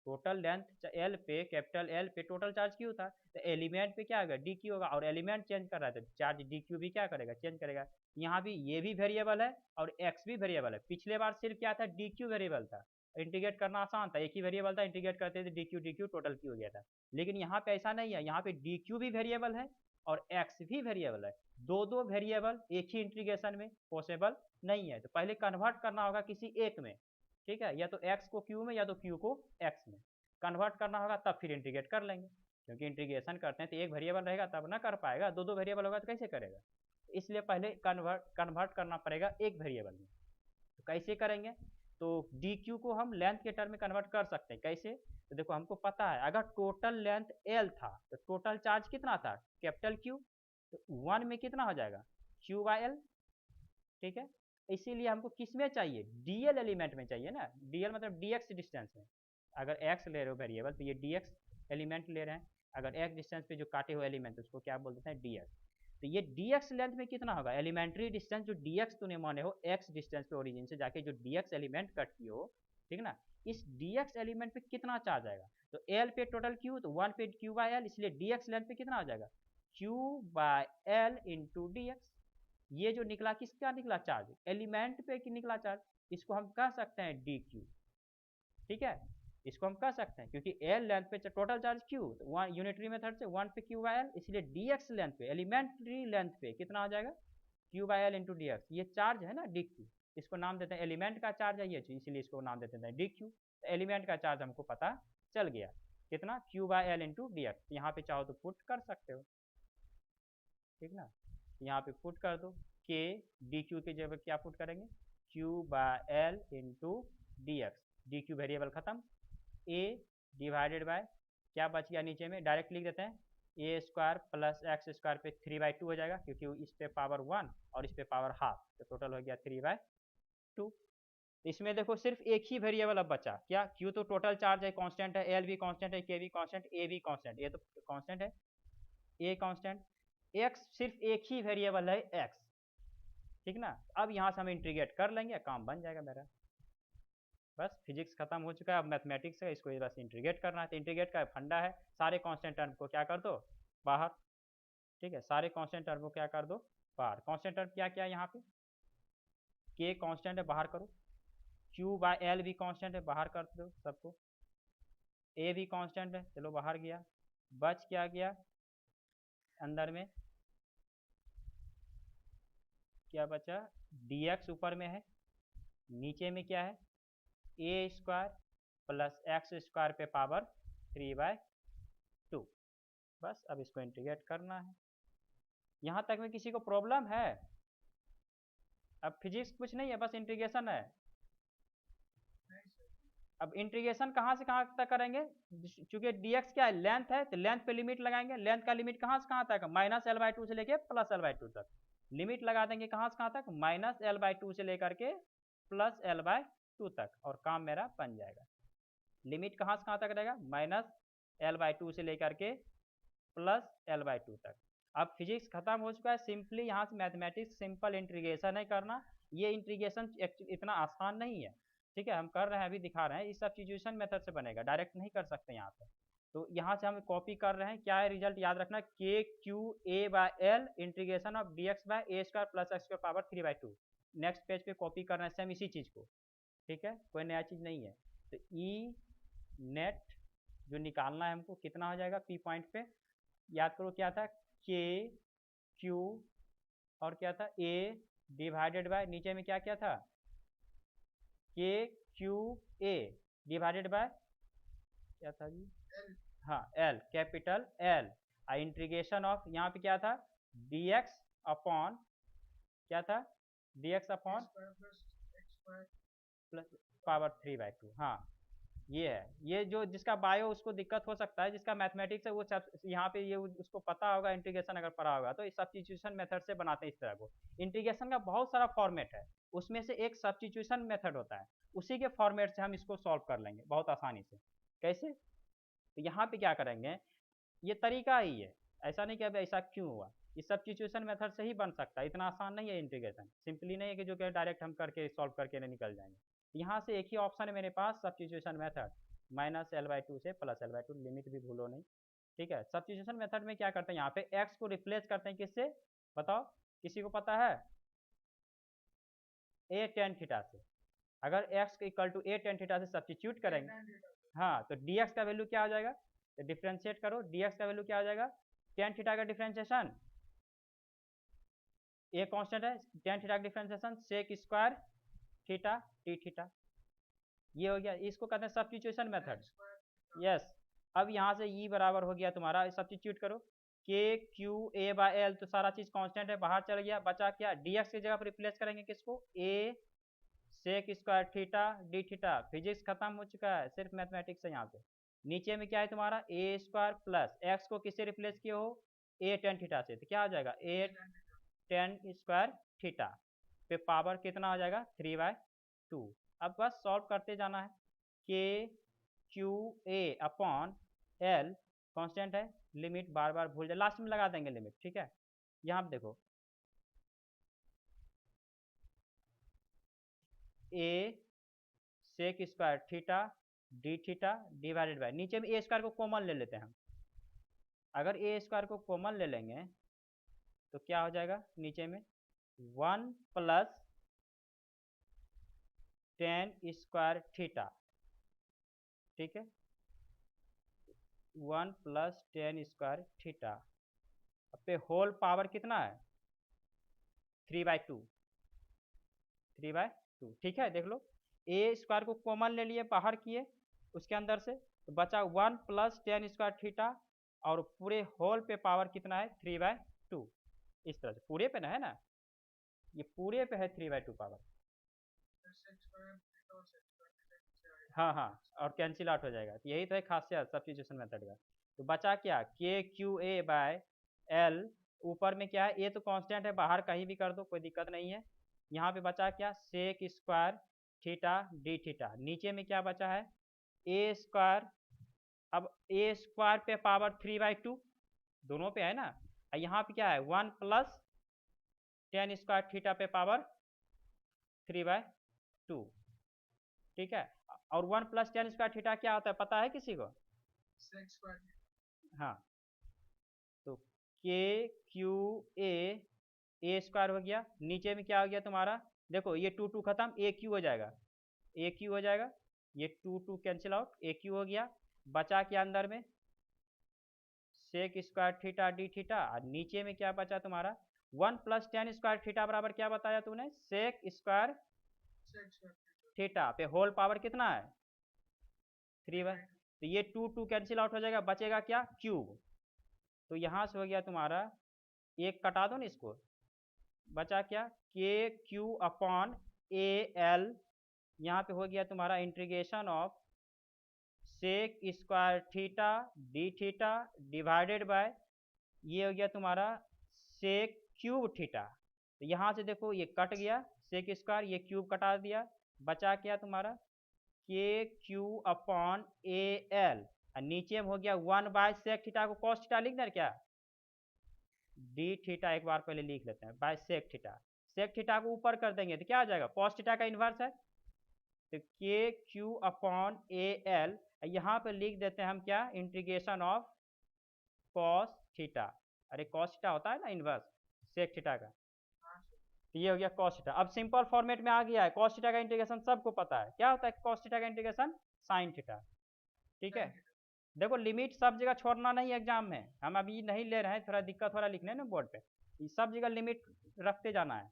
टोटल लेंथ L पे कैपिटल L पे टोटल चार्ज Q था, तो एलिमेंट पे क्या होगा, dq होगा, और एलिमेंट चेंज कर रहा है तो चार्ज dq भी क्या करेगा, चेंज करेगा। यहाँ भी ये भी वेरिएबल है और x भी वेरिएबल है। पिछले बार सिर्फ क्या था, dq वेरिएबल था, इंटीग्रेट करना आसान था, एक ही वेरिएबल था, इंटीग्रेट करते थे dq टोटल q हो गया था। लेकिन यहाँ पे ऐसा नहीं है, यहाँ पे dq भी वेरिएबल है और x भी वेरिएबल है, दो वेरिएबल एक ही इंटीग्रेशन में पॉसिबल नहीं है। तो पहले कन्वर्ट करना होगा किसी एक में, ठीक है, या तो x को q में या तो q को x में कन्वर्ट करना होगा, तब फिर इंटीग्रेट कर लेंगे, क्योंकि इंटीग्रेशन करते हैं तो एक वेरिएबल रहेगा तब ना कर पाएगा, दो वेरिएबल होगा तो कैसे करेगा, इसलिए पहले कन्वर्ट करना पड़ेगा एक वेरिएबल में। तो कैसे करेंगे, तो dq को हम लेंथ के टर्म में कन्वर्ट कर सकते हैं, कैसे, तो देखो हमको पता है अगर टोटल लेंथ L था तो टोटल चार्ज कितना था, कैपिटल Q, तो 1 में कितना हो जाएगा, Q/L, ठीक है। इसीलिए हमको किस में चाहिए, dl एलिमेंट में चाहिए ना, dl मतलब dx डिस्टेंस में, अगर x ले रहे हो वेरिएबल तो ये dx एलिमेंट ले रहे हैं, अगर x डिस्टेंस पे जो काटे हुए एलिमेंट उसको क्या बोल देते हैं, ds। तो ये dx लेंथ में कितना होगा, एलिमेंट्री डिस्टेंस जो dx तूने माने हो x डिस्टेंस पे ओरिजिन से जाके जो dx एलिमेंट कट की हो, ठीक ना, इस dx एलिमेंट पे कितना चार्ज आएगा, तो l पे टोटल q, तो 1 पे q बाय एल, इसलिए dx लेंथ पे कितना हो जाएगा, q by L into D x. ये जो निकला किसका निकला चार्ज, एलिमेंट पे की निकला चार्ज, इसको हम कह सकते हैं dq, ठीक है, इसको हम कह सकते हैं क्योंकि एल लेंथ पे टोटल चार्ज q, तो यूनिटरी मेथड से 1 पे q बाय एल, इसलिए dx लेंथ पे एलिमेंट्री लेंथ पे कितना आ जाएगा, q by L into D x. ये चार्ज है ना dq, इसको नाम देते हैं एलिमेंट का चार्ज है ये चीज, इसलिए इसको नाम देते हैं dq। तो एलिमेंट का चार्ज हमको पता चल गया कितना, q by L into D x. यहाँ पे चाहो तो पुट कर सकते हो, ठीक ना, यहाँ पे पुट कर दो k dq की जगह क्या पुट करेंगे, q by L into D x, D Q variable खत्म, a डिवाइडेड बाय क्या बच गया नीचे में, डायरेक्ट लिख देते हैं, ए स्क्वायर प्लस एक्स स्क्वायर पे 3/2 हो जाएगा क्योंकि इस पे पावर 1 और इस पे पावर हाफ, तो टोटल हो गया 3/2। इसमें देखो सिर्फ एक ही वेरिएबल अब बचा क्या, क्यू तो टोटल चार्ज है, कांस्टेंट है, एल भी कांस्टेंट है, के भी कांस्टेंट, ए भी कांस्टेंट, ये तो कांस्टेंट है, ए कांस्टेंट, एक्स सिर्फ एक ही वेरिएबल है एक्स, ठीक ना। अब यहाँ से हम इंटीग्रेट कर लेंगे, काम बन जाएगा मेरा, बस फिजिक्स खत्म हो चुका है, अब मैथमेटिक्स है, इसको बस इंटीग्रेट करना है। तो इंटीग्रेट का फंडा है, सारे कांस्टेंट टर्म को क्या कर दो बाहर, ठीक है, सारे कांस्टेंट टर्म को क्या कर दो बाहर। कांस्टेंट टर्म क्या क्या है यहाँ पे, के कांस्टेंट है बाहर करो, क्यू बाय एल भी कांस्टेंट है बाहर कर दो सबको, ए भी कांस्टेंट है चलो बाहर गया, बच क्या गया अंदर में, क्या बचा, dx ऊपर में है, नीचे में क्या है, ए स्क्वायर प्लस एक्स स्क्वायर पे पावर 3/2। बस अब इसको इंटीग्रेट करना है। यहाँ तक में किसी को प्रॉब्लम है, अब फिजिक्स कुछ नहीं है, बस इंटीग्रेशन है। अब इंटीग्रेशन कहाँ से कहाँ तक करेंगे, चूंकि dx क्या है लेंथ है, तो लेंथ पे लिमिट लगाएंगे, लेंथ का लिमिट कहाँ से कहाँ तक, -l/2 से लेके +l/2 तक लिमिट लगा देंगे, कहाँ से कहाँ तक, -l/2 से लेकर के +l/2 तक, और काम मेरा बन जाएगा। लिमिट कहाँ से कहाँ तक रहेगा, -l/2 से लेकर के +l/2 तक। अब फिजिक्स खत्म हो चुका है, सिंपली यहाँ से मैथमेटिक्स सिंपल इंटीग्रेशन है करना। ये इंटीग्रेशन इतना आसान नहीं है, ठीक है, हम कर रहे हैं अभी दिखा रहे हैं, इस सब्स्टिट्यूशन मेथड से बनेगा, डायरेक्ट नहीं कर सकते यहाँ पे। तो यहाँ से हम कॉपी कर रहे हैं, क्या है रिजल्ट याद रखना, k q a by l integration of d x by a square plus x square power 3/2। Next page पे कॉपी करना है सेम इसी चीज़ को, ठीक है, कोई नया चीज़ नहीं है। तो ई नेट जो निकालना है हमको कितना हो जाएगा, पी पॉइंट पे याद करो क्या था, के क्यू और क्या था, ए डिवाइडेड बाय नीचे में क्या क्या था, के क्यू ए डिवाइडेड बाय क्या था जी, हाँ L, capital L, integration of यहाँ पे क्या था, dx अपॉन क्या था, dx अपॉन प्लस पावर 3/2। हाँ ये है, ये जो जिसका बायो उसको दिक्कत हो सकता है, जिसका मैथमेटिक्स है वो सब यहाँ पे ये उसको पता होगा, इंटीग्रेशन अगर पढ़ा होगा तो इस सब्स्टिट्यूशन मेथड से बनाते हैं इस तरह को। इंटीग्रेशन का बहुत सारा फॉर्मेट है, उसमें से एक सब्स्टिट्यूशन मेथड होता है, उसी के फॉर्मेट से हम इसको सॉल्व कर लेंगे बहुत आसानी से। कैसे, तो यहाँ पे क्या करेंगे, ये तरीका ही है, ऐसा नहीं कि अब ऐसा क्यों हुआ, इस सब्स्टिट्यूशन मेथड से ही बन सकता है, इतना आसान नहीं है इंटीग्रेशन, सिंपली नहीं है कि जो कि डायरेक्ट हम करके सॉल्व करके निकल जाएंगे। यहाँ से एक ही ऑप्शन है मेरे पास, सब्स्टिट्यूशन मेथड, -l/2 से +l/2, लिमिट भी भूलो नहीं, ठीक है। सब्स्टिट्यूशन मेथड में क्या करते हैं, यहाँ पे x को रिप्लेस करते हैं किससे, बताओ किसी को पता है, a tan थीटा से। अगर x equal to a tan theta से सब्स्टिट्यूट करेंगे, हाँ, तो dx का वैल्यू क्या हो जाएगा, तो डिफ्रेंशिएट करो, dx का वैल्यू क्या हो जाएगा, tan थीटा का डिफ्रेंशिएशन, a कांस्टेंट है, tan थीटा का differentiation sec square theta T theta, ये हो गया, इसको कहते हैं सब्स्टिट्यूशन मेथड। यस, अब यहाँ से ई बराबर हो गया तुम्हारा, सब्स्टिट्यूट करो, के क्यू ए बाय एल, तो सारा चीज कांस्टेंट है बाहर चल गया, बचा क्या, dx की जगह पर रिप्लेस करेंगे किसको, a sec square theta d theta. Physics खत्म हो चुका है, सिर्फ मैथमेटिक्स है यहाँ पे। नीचे में क्या है तुम्हारा, a स्क्वायर प्लस एक्स को किससे रिप्लेस किए हो, a tan थीटा से, तो क्या हो जाएगा, a tan स्क्वायर थीटा पे पावर कितना हो जाएगा, 3/2। अब बस सॉल्व करते जाना है, के क्यू ए अपॉन एल कांस्टेंट है, लिमिट बार बार भूल जाए, लास्ट में लगा देंगे लिमिट, ठीक है, यहाँ पे देखो a sec square theta d theta divided by, नीचे में ए स्क्वायर को कॉमन ले लेते हैं हम। अगर ए स्क्वायर को कॉमन ले लेंगे तो क्या हो जाएगा नीचे में 1 प्लस टेन स्क्वायर थीटा, ठीक है, 1 प्लस टेन स्क्वायर थीटा पे होल पावर कितना है 3/2, 3/2, ठीक है। देख लो ए स्क्वायर को कॉमन ले लिए बाहर किए उसके अंदर से, तो बचा 1 प्लस टेन स्क्वायर थीटा और पूरे होल पे पावर कितना है 3/2। इस तरह से पूरे पे ना है ना, ये पूरे पे है 3/2 पावर। हाँ हाँ, और कैंसिल आउट हो जाएगा। तो यही तो है खासियत सब्स्टिट्यूशन मेथड का। तो बचा क्या के क्यू ए बाय एल, ऊपर में क्या है ए तो कांस्टेंट है, बाहर कहीं भी कर दो कोई दिक्कत नहीं है। यहाँ पे बचा क्या sec square theta d theta, नीचे में क्या बचा है ए स्क्वायर। अब ए स्क्वायर पे पावर 3/2 दोनों पे है ना, यहाँ पे क्या है 1 प्लस टेन स्क्वायर थीटा पे पावर 3/2, ठीक है। और 1 प्लस टेन स्क्वायर थीटा क्या होता है पता है किसी को? हाँ, तो के क्यू ए स्क्वायर हो गया, नीचे में क्या हो गया तुम्हारा देखो ये 2 2 खत्म, ए क्यू हो जाएगा, ए क्यू हो जाएगा, ये 2 2 कैंसिल आउट, ए क्यू हो गया। बचा क्या अंदर में sec square theta d theta, और नीचे में क्या बचा तुम्हारा 1 प्लस टेन स्क्वायर थीटा बराबर क्या बताया तूने सेक स्क्वायर थीटा पे होल पावर कितना है 3/, तो ये 2 2 कैंसिल आउट हो जाएगा, बचेगा क्या क्यूब। तो यहाँ से हो गया तुम्हारा एक कटा दो ना इसको, बचा क्या के क्यू अपॉन ए एल, यहाँ पे हो गया तुम्हारा integration of sec square theta d theta divided by ये हो गया तुम्हारा सेक क्यूब थीटा। तो यहाँ से देखो ये कट गया सेक स्क्वायर, ये क्यूब कटा दिया, बचा क्या तुम्हारा के क्यू अपॉन ए एल, और नीचे में हो गया 1 बाय सेक थीटा को कॉस थीटा लिख दें क्या डी थीटा, एक बार पहले लिख लेते हैं by sec theta, sec theta को ऊपर कर देंगे तो क्या आ जाएगा कॉस थीटा का इन्वर्स है, तो के क्यू अपॉन ए एल, यहाँ पे लिख देते हैं हम क्या इंटीग्रेशन ऑफ कॉस थीटा। अरे कॉस थीटा होता है ना इन्वर्स सेक थीटा का, तो ये हो गया कॉस थीटा। अब सिंपल फॉर्मेट में आ गया है, कॉस थीटा का इंटीग्रेशन सबको पता है क्या होता है कॉस थीटा का इंटीग्रेशन साइन थीटा, ठीक है। देखो लिमिट सब जगह छोड़ना नहीं एग्जाम में, हम अभी नहीं ले रहे हैं, थोड़ा दिक्कत हो रहा है लिखने ना बोर्ड पे, सब जगह लिमिट रखते जाना है।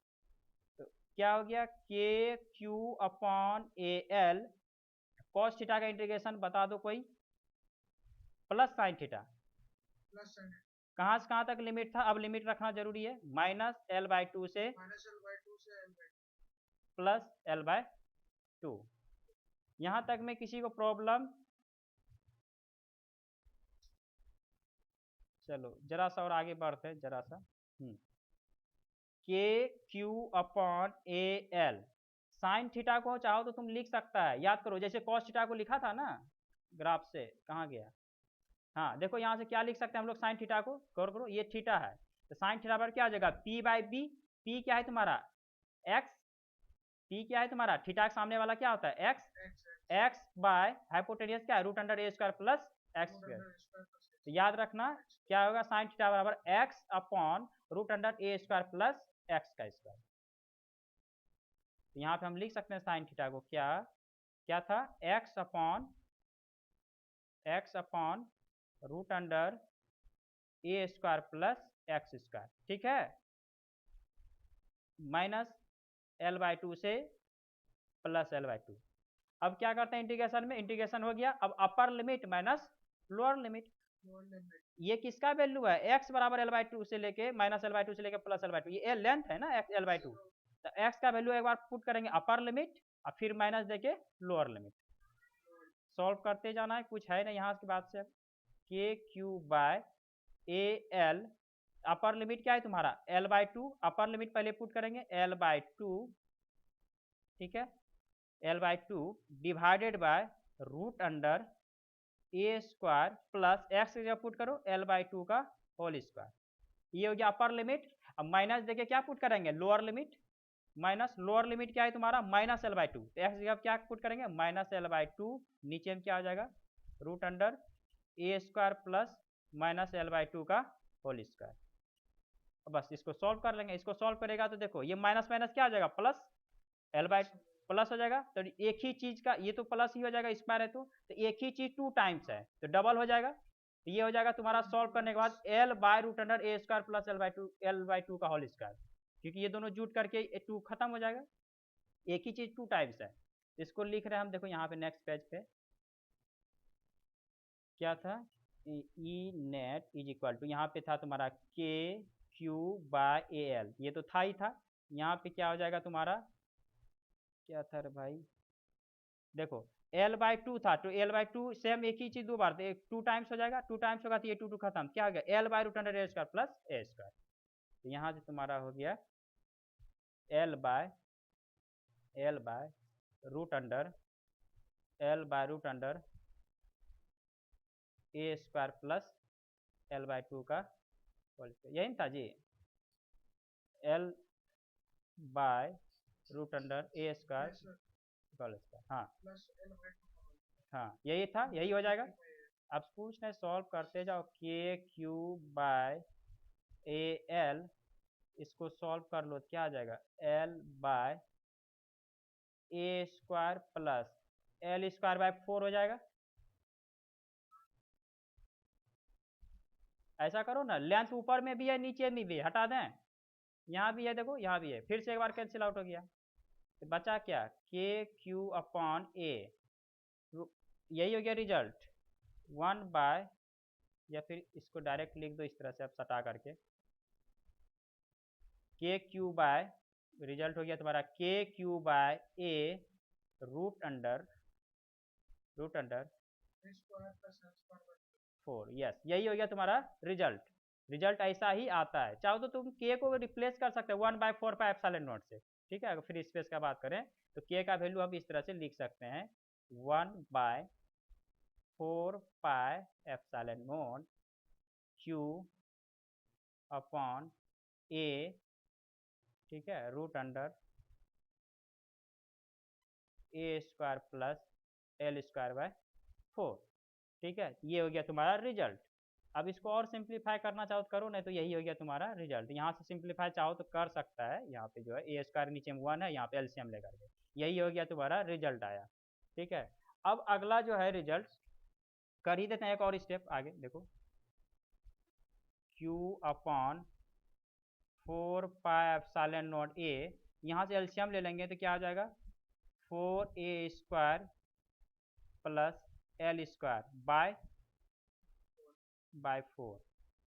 तो क्या हो गया के Q upon A L, cos theta का इंटीग्रेशन बता दो कोई, प्लस साइन थीटा, कहाँ से कहाँ तक लिमिट था, अब लिमिट रखना जरूरी है -L/2 से प्लस L/2। यहाँ तक में किसी को प्रॉब्लम? चलो जरा सा और आगे बढ़ते हैं जरा सा। के Q upon A L, sine theta को चाहो तो तुम लिख सकता है, याद करो जैसे कॉस थीटा को लिखा था ना ग्राफ से, कहाँ गया, हाँ देखो यहाँ से क्या लिख सकते हैं हम लोग साइन थीटा को, गौर करो ये थीटा है तो साइन थीटा पर क्या हो जाएगा p/b, p क्या है तुम्हारा x, p क्या है तुम्हारा थीटा के सामने वाला क्या होता है x बाय हाइपोटेनियस क्या है √a² प्लस x²। तो याद रखना क्या होगा साइन थीटा बराबर x upon √a² plus x²। तो यहाँ पे हम लिख सकते हैं साइन थीटा को क्या क्या था x upon √a² plus x², ठीक है, -L/2 से प्लस L/2। अब क्या करते हैं इंटीग्रेशन में, इंटीग्रेशन हो गया, अब upper limit minus lower limit, ये किसका वैल्यू है x बराबर L/2 से लेके -L/2 से लेके प्लस L/2, ये लेंथ है ना L/2, तो x का वैल्यू एक बार पुट करेंगे अपर लिमिट और फिर माइनस देके लोअर लिमिट, सॉल्व करते जाना है, कुछ है ना यहाँ के बाद से। K q by a l, upper limit क्या है तुम्हारा L/2, अपर लिमिट पहले पुट करेंगे L/2, ठीक है, L/2 divided by √a² plus x की जगह पुट करो L/2 का होल स्क्वायर, ये हो गया अपर लिमिट। अब माइनस देखिए क्या पुट करेंगे, lower limit minus lower limit क्या है तुम्हारा माइनस एल बाई टू, तो एक्स जगह क्या पुट करेंगे माइनस एल बाई टू, नीचे में क्या हो जाएगा root under a square plus minus l by two का होल स्क्वायर। बस इसको सॉल्व कर लेंगे, इसको सॉल्व करेगा तो देखो ये माइनस माइनस क्या हो जाएगा प्लस, एल बाई प्लस हो जाएगा, तो एक ही चीज का ये तो प्लस ही हो जाएगा स्क्वायर है तो एक ही चीज टू टाइम्स है तो डबल हो जाएगा, तो ये हो जाएगा तुम्हारा सॉल्व करने के बाद l by root under a square plus l by two का होल स्क्वायर, क्योंकि ये दोनों जुट करके टू खत्म हो जाएगा, एक ही चीज टू टाइम्स है। इसको लिख रहे हैं हम, देखो यहाँ पे नेक्स्ट पेज पे क्या था, E net is equal to यहाँ पे था तुम्हारा के क्यू बाय ए एल, ये तो था ही था, यहाँ पे क्या हो जाएगा तुम्हारा क्या था रे भाई, देखो एल बाई टू था तो एल बाई टू सेम एक ही चीज दो बार तो टू टाइम्स हो जाएगा, टू टाइम्स होगा तो ये टू टू खत्म, क्या हो गया l by root under a square plus a square, तो यहाँ से तुम्हारा हो गया l by root under a square plus l by two का होल स्क्वायर, यही था जी, l by root under a square whole square, हाँ यही था, यही हो जाएगा। अब पूछ रहे सॉल्व करते जाओ के क्यू बाय ए एल, इसको सॉल्व कर लो क्या आ जाएगा L by a square plus l square by 4 हो जाएगा, ऐसा करो ना लेंथ ऊपर में भी है नीचे में भी है, हटा दें, यहाँ भी है देखो यहाँ भी है, फिर से एक बार कैंसिल आउट हो गया, तो बचा क्या के क्यू अपॉन ए, यही हो गया रिजल्ट 1 बाय, या फिर इसको डायरेक्ट लिख दो इस तरह से अब सटा करके, के क्यू बाय रिजल्ट हो गया तुम्हारा के q by A root under 4, yes यही हो गया तुम्हारा रिजल्ट, रिजल्ट ऐसा ही आता है, चाहो तो तुम के को रिप्लेस कर सकते हो 1/4 पाई एप्सिलॉन नॉट से, ठीक है, फिर स्पेस का बात करें तो के का वैल्यू हम इस तरह से लिख सकते हैं 1/4 pi epsilon not q upon a, ठीक है, root under a square plus l square by 4, ठीक है, ये हो गया तुम्हारा रिजल्ट। अब इसको और सिंप्लीफाई करना चाहो तो करो, नहीं तो यही हो गया तुम्हारा रिजल्ट, यहाँ से सिंप्लीफाई चाहो तो कर सकता है, यहाँ पे जो है ए स्क्वायर नीचे में 1 है, यहाँ पे एलसीएम लेकर के, यही हो गया तुम्हारा रिजल्ट आया, ठीक है। अब अगला जो है रिजल्ट कर ही देते हैं, एक और स्टेप आगे देखो, Q upon 4 pi epsilon naught ए, यहाँ से एलसीएम ले लेंगे तो क्या आ जाएगा 4a square plus l square by 4,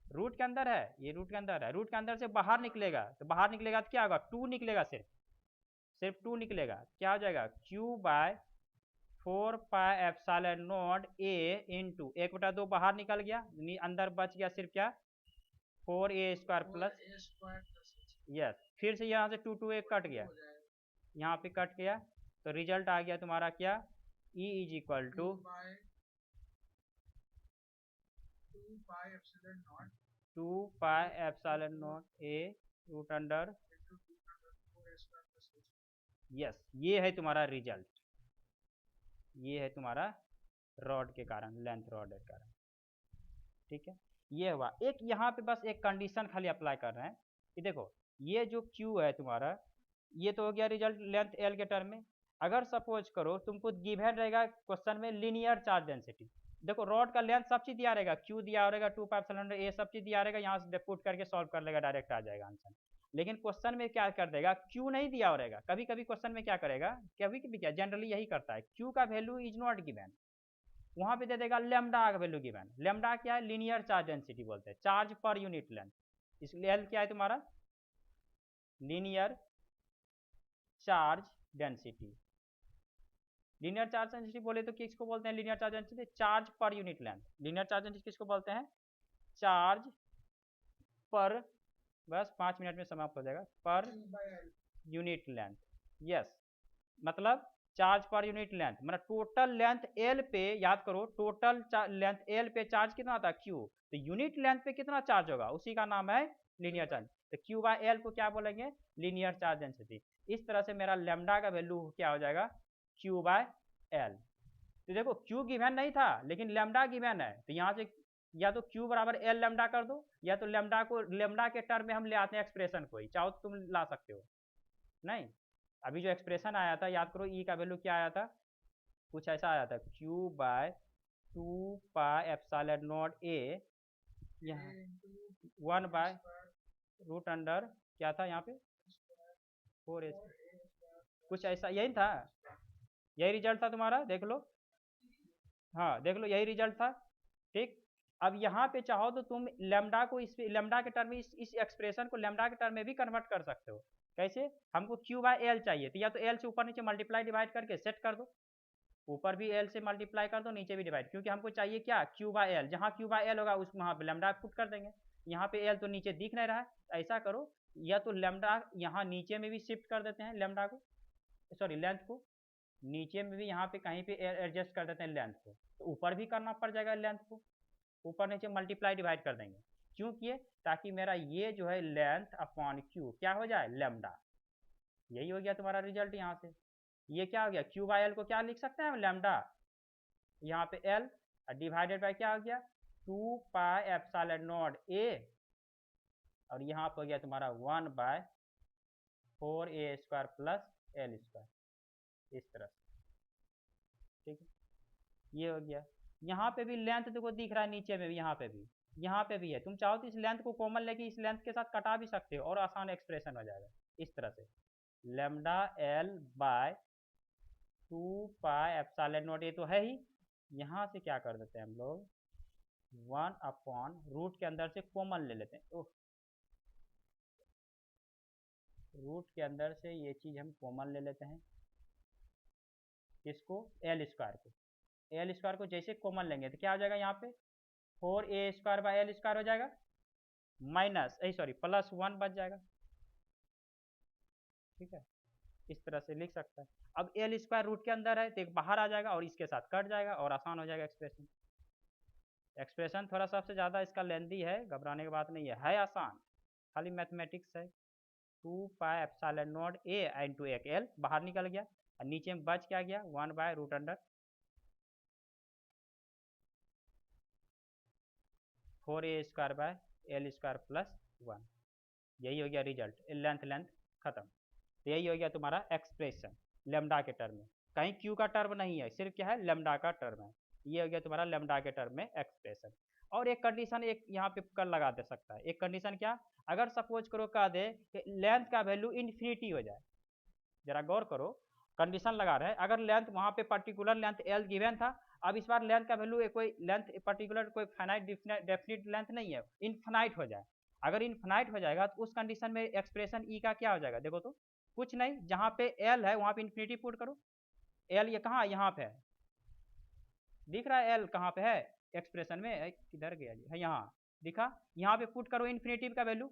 root के अंदर है, ये रूट के अंदर है, रूट के अंदर से बाहर निकलेगा तो क्या होगा 2 निकलेगा, सिर्फ 2 निकलेगा, क्या हो जाएगा q by 4 pi epsilon naught a into 1/2 बाहर निकल गया, अंदर बच गया सिर्फ क्या 4a स्क्वायर प्लस, यस, फिर से यहाँ से 2 2 1 कट गया, यहाँ पे कट गया, तो रिजल्ट आ गया तुम्हारा क्या E is equal to 2 pi epsilon naught a root under, yes, ये है तुम्हारा रिजल्ट, ये है तुम्हारा रॉड के कारण, लेंथ रॉड के कारण, ठीक है, ये हुआ। एक यहाँ पे बस एक कंडीशन खाली अप्लाई कर रहे हैं कि देखो ये जो Q है तुम्हारा, ये तो हो गया रिजल्ट लेंथ L के टर्म में, अगर सपोज करो तुमको गिवन रहेगा क्वेश्चन में लीनियर चार्ज डेंसिटी, देखो रॉड का लेंथ सब चीज दिया रहेगा, Q दिया रहेगा 2 पाई एप्सिलॉन ए सब चीज दिया रहेगा, यहाँ से पुट करके सॉल्व कर लेगा, डायरेक्ट आ जाएगा आंसर, लेकिन क्वेश्चन में क्या कर देगा Q नहीं दिया रहेगा, कभी कभी क्वेश्चन में क्या करेगा, कभी कभी क्या जनरली यही करता है, Q का वैल्यू इज नॉट गिवन, वहां पे दे देगा लेमडा का वैल्यू गिवन, लेमडा क्या है लीनियर चार्ज डेंसिटी बोलते हैं, चार्ज पर यूनिट लेंथ, इसलिए L क्या है तुम्हारा linear charge density, linear charge density बोले तो किसको बोलते हैं linear charge density, charge per unit length, linear charge density किसको बोलते हैं चार्ज पर, बस 5 मिनट में समाप्त हो जाएगा, पर यूनिट लेंथ, यस, मतलब चार्ज पर यूनिट लेंथ, मतलब टोटल लेंथ एल पे, याद करो टोटल लेंथ एल पे चार्ज कितना था क्यू, तो यूनिट लेंथ पे कितना चार्ज होगा उसी का नाम है लीनियर चार्ज। तो क्यू बाय एल को क्या बोलेंगे, लीनियर चार्ज डेंसिटी। इस तरह से मेरा लेमडा का वैल्यू क्या हो जाएगा, क्यू बाय एल। तो देखो क्यू गिवन नहीं था लेकिन लेमडा गिवन है, तो यहाँ से या तो क्यू बराबर एल लेमडा कर दो, या तो लेमडा को लेमडा के टर्म में हम ले आते हैं एक्सप्रेशन को ही, चाहो तो तुम ला सकते हो। नहीं, अभी जो एक्सप्रेशन आया था याद करो, ई का वैल्यू क्या आया था, कुछ ऐसा आया था, क्यू बाय 2πε0 ए, यहाँ 1/√अंडर क्या था यहाँ पे 4a, कुछ ऐसा यही था, यही रिजल्ट था तुम्हारा, देख लो, हाँ देख लो यही रिजल्ट था। ठीक, अब यहाँ पे चाहो तो तुम लेमडा को इस लेमडा के टर्म में इस एक्सप्रेशन को लेमडा के टर्म में भी कन्वर्ट कर सकते हो। कैसे, हमको क्यू बाय एल चाहिए, तो या तो एल से ऊपर नीचे मल्टीप्लाई डिवाइड करके सेट कर दो, ऊपर भी एल से मल्टीप्लाई कर दो नीचे भी डिवाइड, क्योंकि हमको चाहिए क्या, क्यू बाय एल, जहाँ क्यू बाय एल होगा उस वहाँ पे लेमडा पुट कर देंगे। यहाँ पे एल तो नीचे दिख नहीं रहा है, ऐसा करो या तो लेमडा यहाँ नीचे में भी शिफ्ट कर देते हैं लेमडा को, सॉरी लेंथ को, नीचे में भी यहाँ पे कहीं पे एडजस्ट कर देते हैं लेंथ को, तो ऊपर भी करना पड़ जाएगा लेंथ को, ऊपर नीचे मल्टीप्लाई डिवाइड कर देंगे। क्यों किए, ताकि मेरा ये जो है लेंथ अपॉन क्यू क्या हो जाए, लेमडा। यही हो गया तुम्हारा रिजल्ट। यहाँ से ये क्या हो गया, क्यू बाय एल को क्या लिख सकते हैं हम, लेमडा, यहाँ पे एल डिवाइडेड बाय क्या हो गया 2πε0 ए, और यहाँ पे हो गया तुम्हारा 1/4a² प्लस एल स्क्वायर, इस तरह से। ठीक है, ये हो गया। यहाँ पे भी लेंथ देखो दिख रहा है नीचे में भी, यहाँ पे भी है, तुम चाहो तो इस लेंथ को कॉमन लेके इस लेंथ के साथ कटा भी सकते हो और आसान एक्सप्रेशन हो जाएगा इस तरह से, लेमडा एल बाय 2πε0 ये तो है ही, यहाँ से क्या कर देते हैं हम लोग 1/रूट के अंदर से कॉमन ले लेते हैं, ओह रूट के अंदर से ये चीज़ हम कॉमन ले लेते हैं, इसको एल स्क्वायर को, एल स्क्वायर को जैसे कॉमन लेंगे तो क्या हो जाएगा, यहाँ पे 4a² बाय एल स्क्वायर हो जाएगा, माइनस सॉरी प्लस 1 बच जाएगा। ठीक है, इस तरह से लिख सकता है। अब एल स्क्वायर रूट के अंदर है तो एक बाहर आ जाएगा और इसके साथ कट जाएगा और आसान हो जाएगा एक्सप्रेशन। एक्सप्रेशन थोड़ा सबसे ज़्यादा इसका लेंथी है, घबराने की बात नहीं है आसान, खाली मैथमेटिक्स है। 2πε0 ए इंटू एक एल बाहर निकल गया और नीचे में बच क्या गया 1/√अंडर 4a² by L square plus 1, यही हो गया रिजल्ट, लेंथ खत्म। तो यही हो गया तुम्हारा एक्सप्रेशन लेमडा के टर्म में, कहीं क्यू का टर्म नहीं है, सिर्फ क्या है लेमडा का टर्म है। ये हो गया तुम्हारा लेमडा के टर्म में एक्सप्रेशन। और एक कंडीशन एक यहाँ पे कर लगा दे सकता है, एक कंडीशन क्या, अगर सपोज करो कह दे कि लेंथ का वैल्यू इन्फिनिटी हो जाए, जरा गौर करो कंडीशन लगा रहे हैं, अगर लेंथ वहाँ पे पर्टिकुलर लेंथ एल गिवन था, अब इस बार लेंथ का वैल्यू कोई लेंथ पर्टिकुलर कोई फाइनाइट डेफिनिट लेंथ नहीं है, इनफाइनाइट हो जाए। अगर इनफाइनाइट हो जाएगा तो उस कंडीशन में एक्सप्रेशन ई का क्या हो जाएगा, देखो तो कुछ नहीं, जहाँ पे एल है वहाँ पे इन्फिनिटी पुट करो, एल ये कहाँ यहाँ पे है, दिख रहा है एल कहाँ पे है एक्सप्रेशन में, किधर गया है, यहाँ दिखा, यहाँ पे पुट करो इन्फिनिटी का वैल्यू,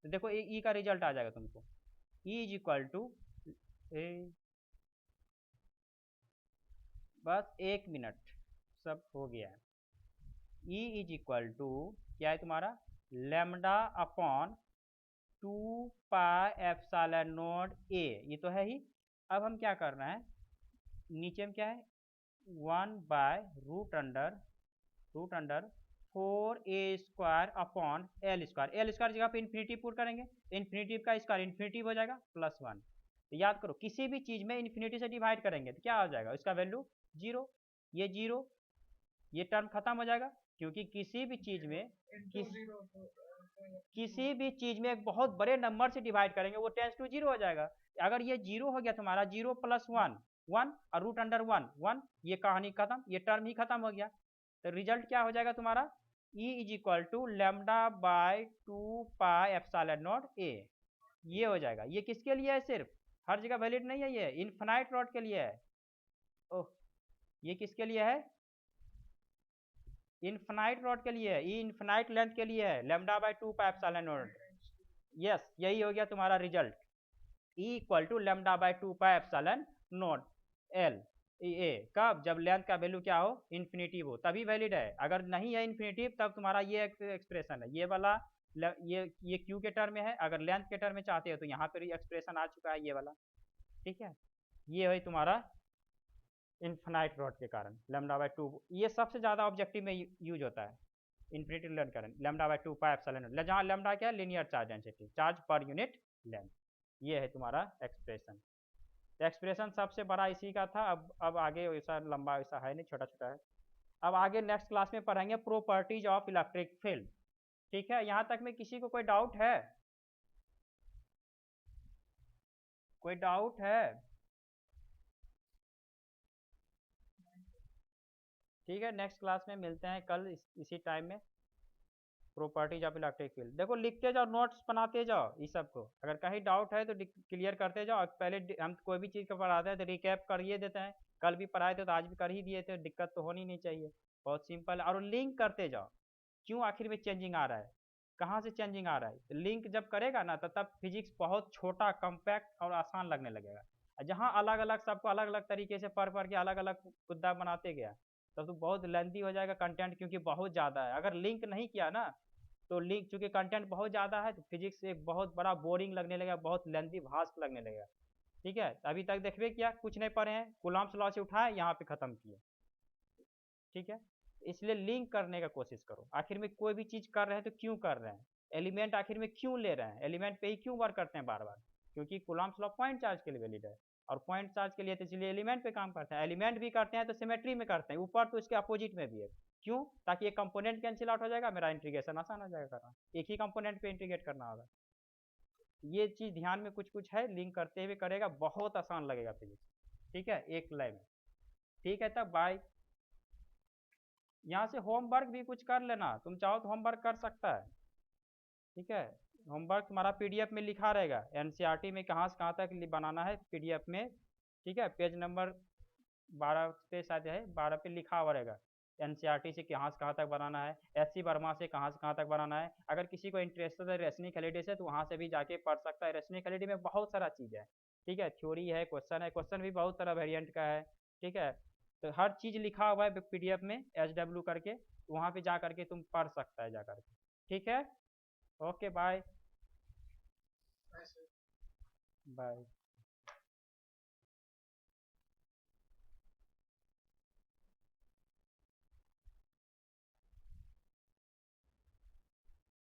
तो देखो ई का रिजल्ट आ जाएगा तुमको, ई इज इक्वल टू, बस 1 मिनट सब हो गया है, ई इज इक्वल टू क्या है तुम्हारा लेमडा अपॉन 2πε0 ए, ये तो है ही। अब हम क्या कर रहे हैं, नीचे में क्या है 1/√अंडर 4a² upon L square, L square जगह पे इन्फिनिटी पुट करेंगे, इन्फिनिटी का स्क्वायर इन्फिनिटी हो जाएगा प्लस 1। तो याद करो किसी भी चीज़ में इन्फिनिटी से डिवाइड करेंगे तो क्या हो जाएगा, इसका वैल्यू 0, ये 0, ये टर्म खत्म हो जाएगा, क्योंकि किसी भी चीज़ में एक बहुत बड़े नंबर से डिवाइड करेंगे वो टेंस टू 0 हो जाएगा। अगर ये 0 हो गया तुम्हारा, 0 प्लस 1 1 और √अंडर 1 1, ये कहानी खत्म, ये टर्म ही खत्म हो गया। तो रिजल्ट क्या हो जाएगा तुम्हारा, e is equal to lambda by 2πε0 a, ये हो जाएगा। ये किसके लिए है, सिर्फ हर जगह वैलिड नहीं है, ये इनफाइनाइट रॉड के लिए है। ओह, ये किसके लिए है, इनफाइनाइट रॉड के लिए है, ये इनफाइनाइट लेंथ के लिए है, लेमडा बाय 2πε0। यस, यही हो गया तुम्हारा result, e equal to lambda by 2πε0। L a, कब? जब लेंथ का वैल्यू क्या हो? इन्फिनिटिव हो, तभी वैलिड है। अगर नहीं है इन्फिनिटिव तब तुम्हारा ये एक्सप्रेशन है, ये वाला ये क्यू के टर्म में है। अगर लेंथ के टर्म में चाहते हो तो यहाँ पर एक्सप्रेशन आ चुका है ये वाला, ठीक है। ये है तुम्हारा इन्फिनाइट रॉड के कारण λ/2, ये सबसे ज़्यादा ऑब्जेक्टिव में यूज होता है इन्फिनिटी लेंथ कारण λ/2 पाई एप्सिलॉन, जहाँ लैम्डा क्या है? Linear charge density, charge per unit length. ये है तुम्हारा एक्सप्रेशन। एक्सप्रेशन सबसे बड़ा इसी का था। अब आगे वैसा लंबा वैसा है नहीं, छोटा छोटा है। अब आगे नेक्स्ट क्लास में पढ़ेंगे प्रॉपर्टीज ऑफ इलेक्ट्रिक फील्ड, ठीक है। यहाँ तक में किसी को कोई डाउट है? कोई डाउट है? ठीक है, नेक्स्ट क्लास में मिलते हैं कल इसी टाइम में। प्रॉपर्टीज ऑफ इलेक्ट्रिक फील्ड देखो, लिखते जाओ, नोट्स बनाते जाओ, इस सब को अगर कहीं डाउट है तो क्लियर करते जाओ। पहले हम कोई भी चीज़ का पढ़ाते हैं तो रिकैप कर ही देते हैं, कल भी पढ़ाए थे तो आज भी कर ही दिए थे, दिक्कत तो होनी नहीं चाहिए। बहुत सिंपल है। और लिंक करते जाओ, क्यों आखिर में चेंजिंग आ रहा है, कहाँ से चेंजिंग आ रहा है। तो लिंक जब करेगा ना तो तब फिजिक्स बहुत छोटा, कम्पैक्ट और आसान लगने लगेगा। जहाँ अलग अलग सबको अलग अलग तरीके से पढ़ के अलग अलग मुद्दा बनाते गया तब तो बहुत लेंथी हो जाएगा कंटेंट, क्योंकि बहुत ज़्यादा है। अगर लिंक नहीं किया ना तो लिंक, चूंकि कंटेंट बहुत ज़्यादा है तो फिजिक्स एक बहुत बड़ा बोरिंग लगने लगेगा, बहुत लेंथी भास्ट लगने लगेगा, ठीक है। अभी तक देखिए क्या कुछ नहीं पढ़े हैं, कूलम्ब्स लॉ से उठाए यहाँ पे ख़त्म किए, ठीक है। इसलिए लिंक करने का कोशिश करो, आखिर में कोई भी चीज़ कर रहे हैं तो क्यों कर रहे हैं, एलिमेंट आखिर में क्यों ले रहे हैं, एलिमेंट पे ही क्यों वर्क करते हैं बार बार, क्योंकि कूलम्ब्स लॉ पॉइंट चार्ज के लिए वैलिड है, और पॉइंट चार्ज के लिए तो इसलिए एलिमेंट पे काम करते हैं। एलिमेंट भी करते हैं तो सिमेट्री में करते हैं, ऊपर तो इसके अपोजिट में भी है। क्यों? ताकि एक कंपोनेंट कैंसिल आउट हो जाएगा, मेरा इंटीग्रेशन आसान हो जाएगा करना, एक ही कंपोनेंट पे इंटीग्रेट करना होगा। ये चीज़ ध्यान में कुछ कुछ है, लिंक करते हुए करेगा, बहुत आसान लगेगा फिजिक्स, ठीक है, एक लाइन में। ठीक है, तब बाय। यहाँ से होमवर्क भी कुछ कर लेना, तुम चाहो तो होमवर्क कर सकता है, ठीक है। होमवर्क तुम्हारा पीडीएफ में लिखा रहेगा, एनसीईआरटी में कहाँ से कहाँ तक बनाना है पीडीएफ में, ठीक है। पेज नंबर 12 पे शायद है, 12 पे लिखा हुआ रहेगा एनसीईआरटी से कहाँ तक बनाना है, एससी वर्मा से कहाँ तक बनाना है। अगर किसी को इंटरेस्टेड है रेशनिक हॉलीडे से तो वहाँ से भी जाके पढ़ सकता है। रेशनिक हॉलीडे में बहुत सारा चीज़ है, ठीक है, थ्योरी है, क्वेश्चन भी बहुत सारा वेरिएंट का है, ठीक है। तो हर चीज़ लिखा हुआ है पीडीएफ में HW करके, वहाँ पे जा करके तुम पढ़ सकता है जा करके, ठीक है। Okay bye. बाय।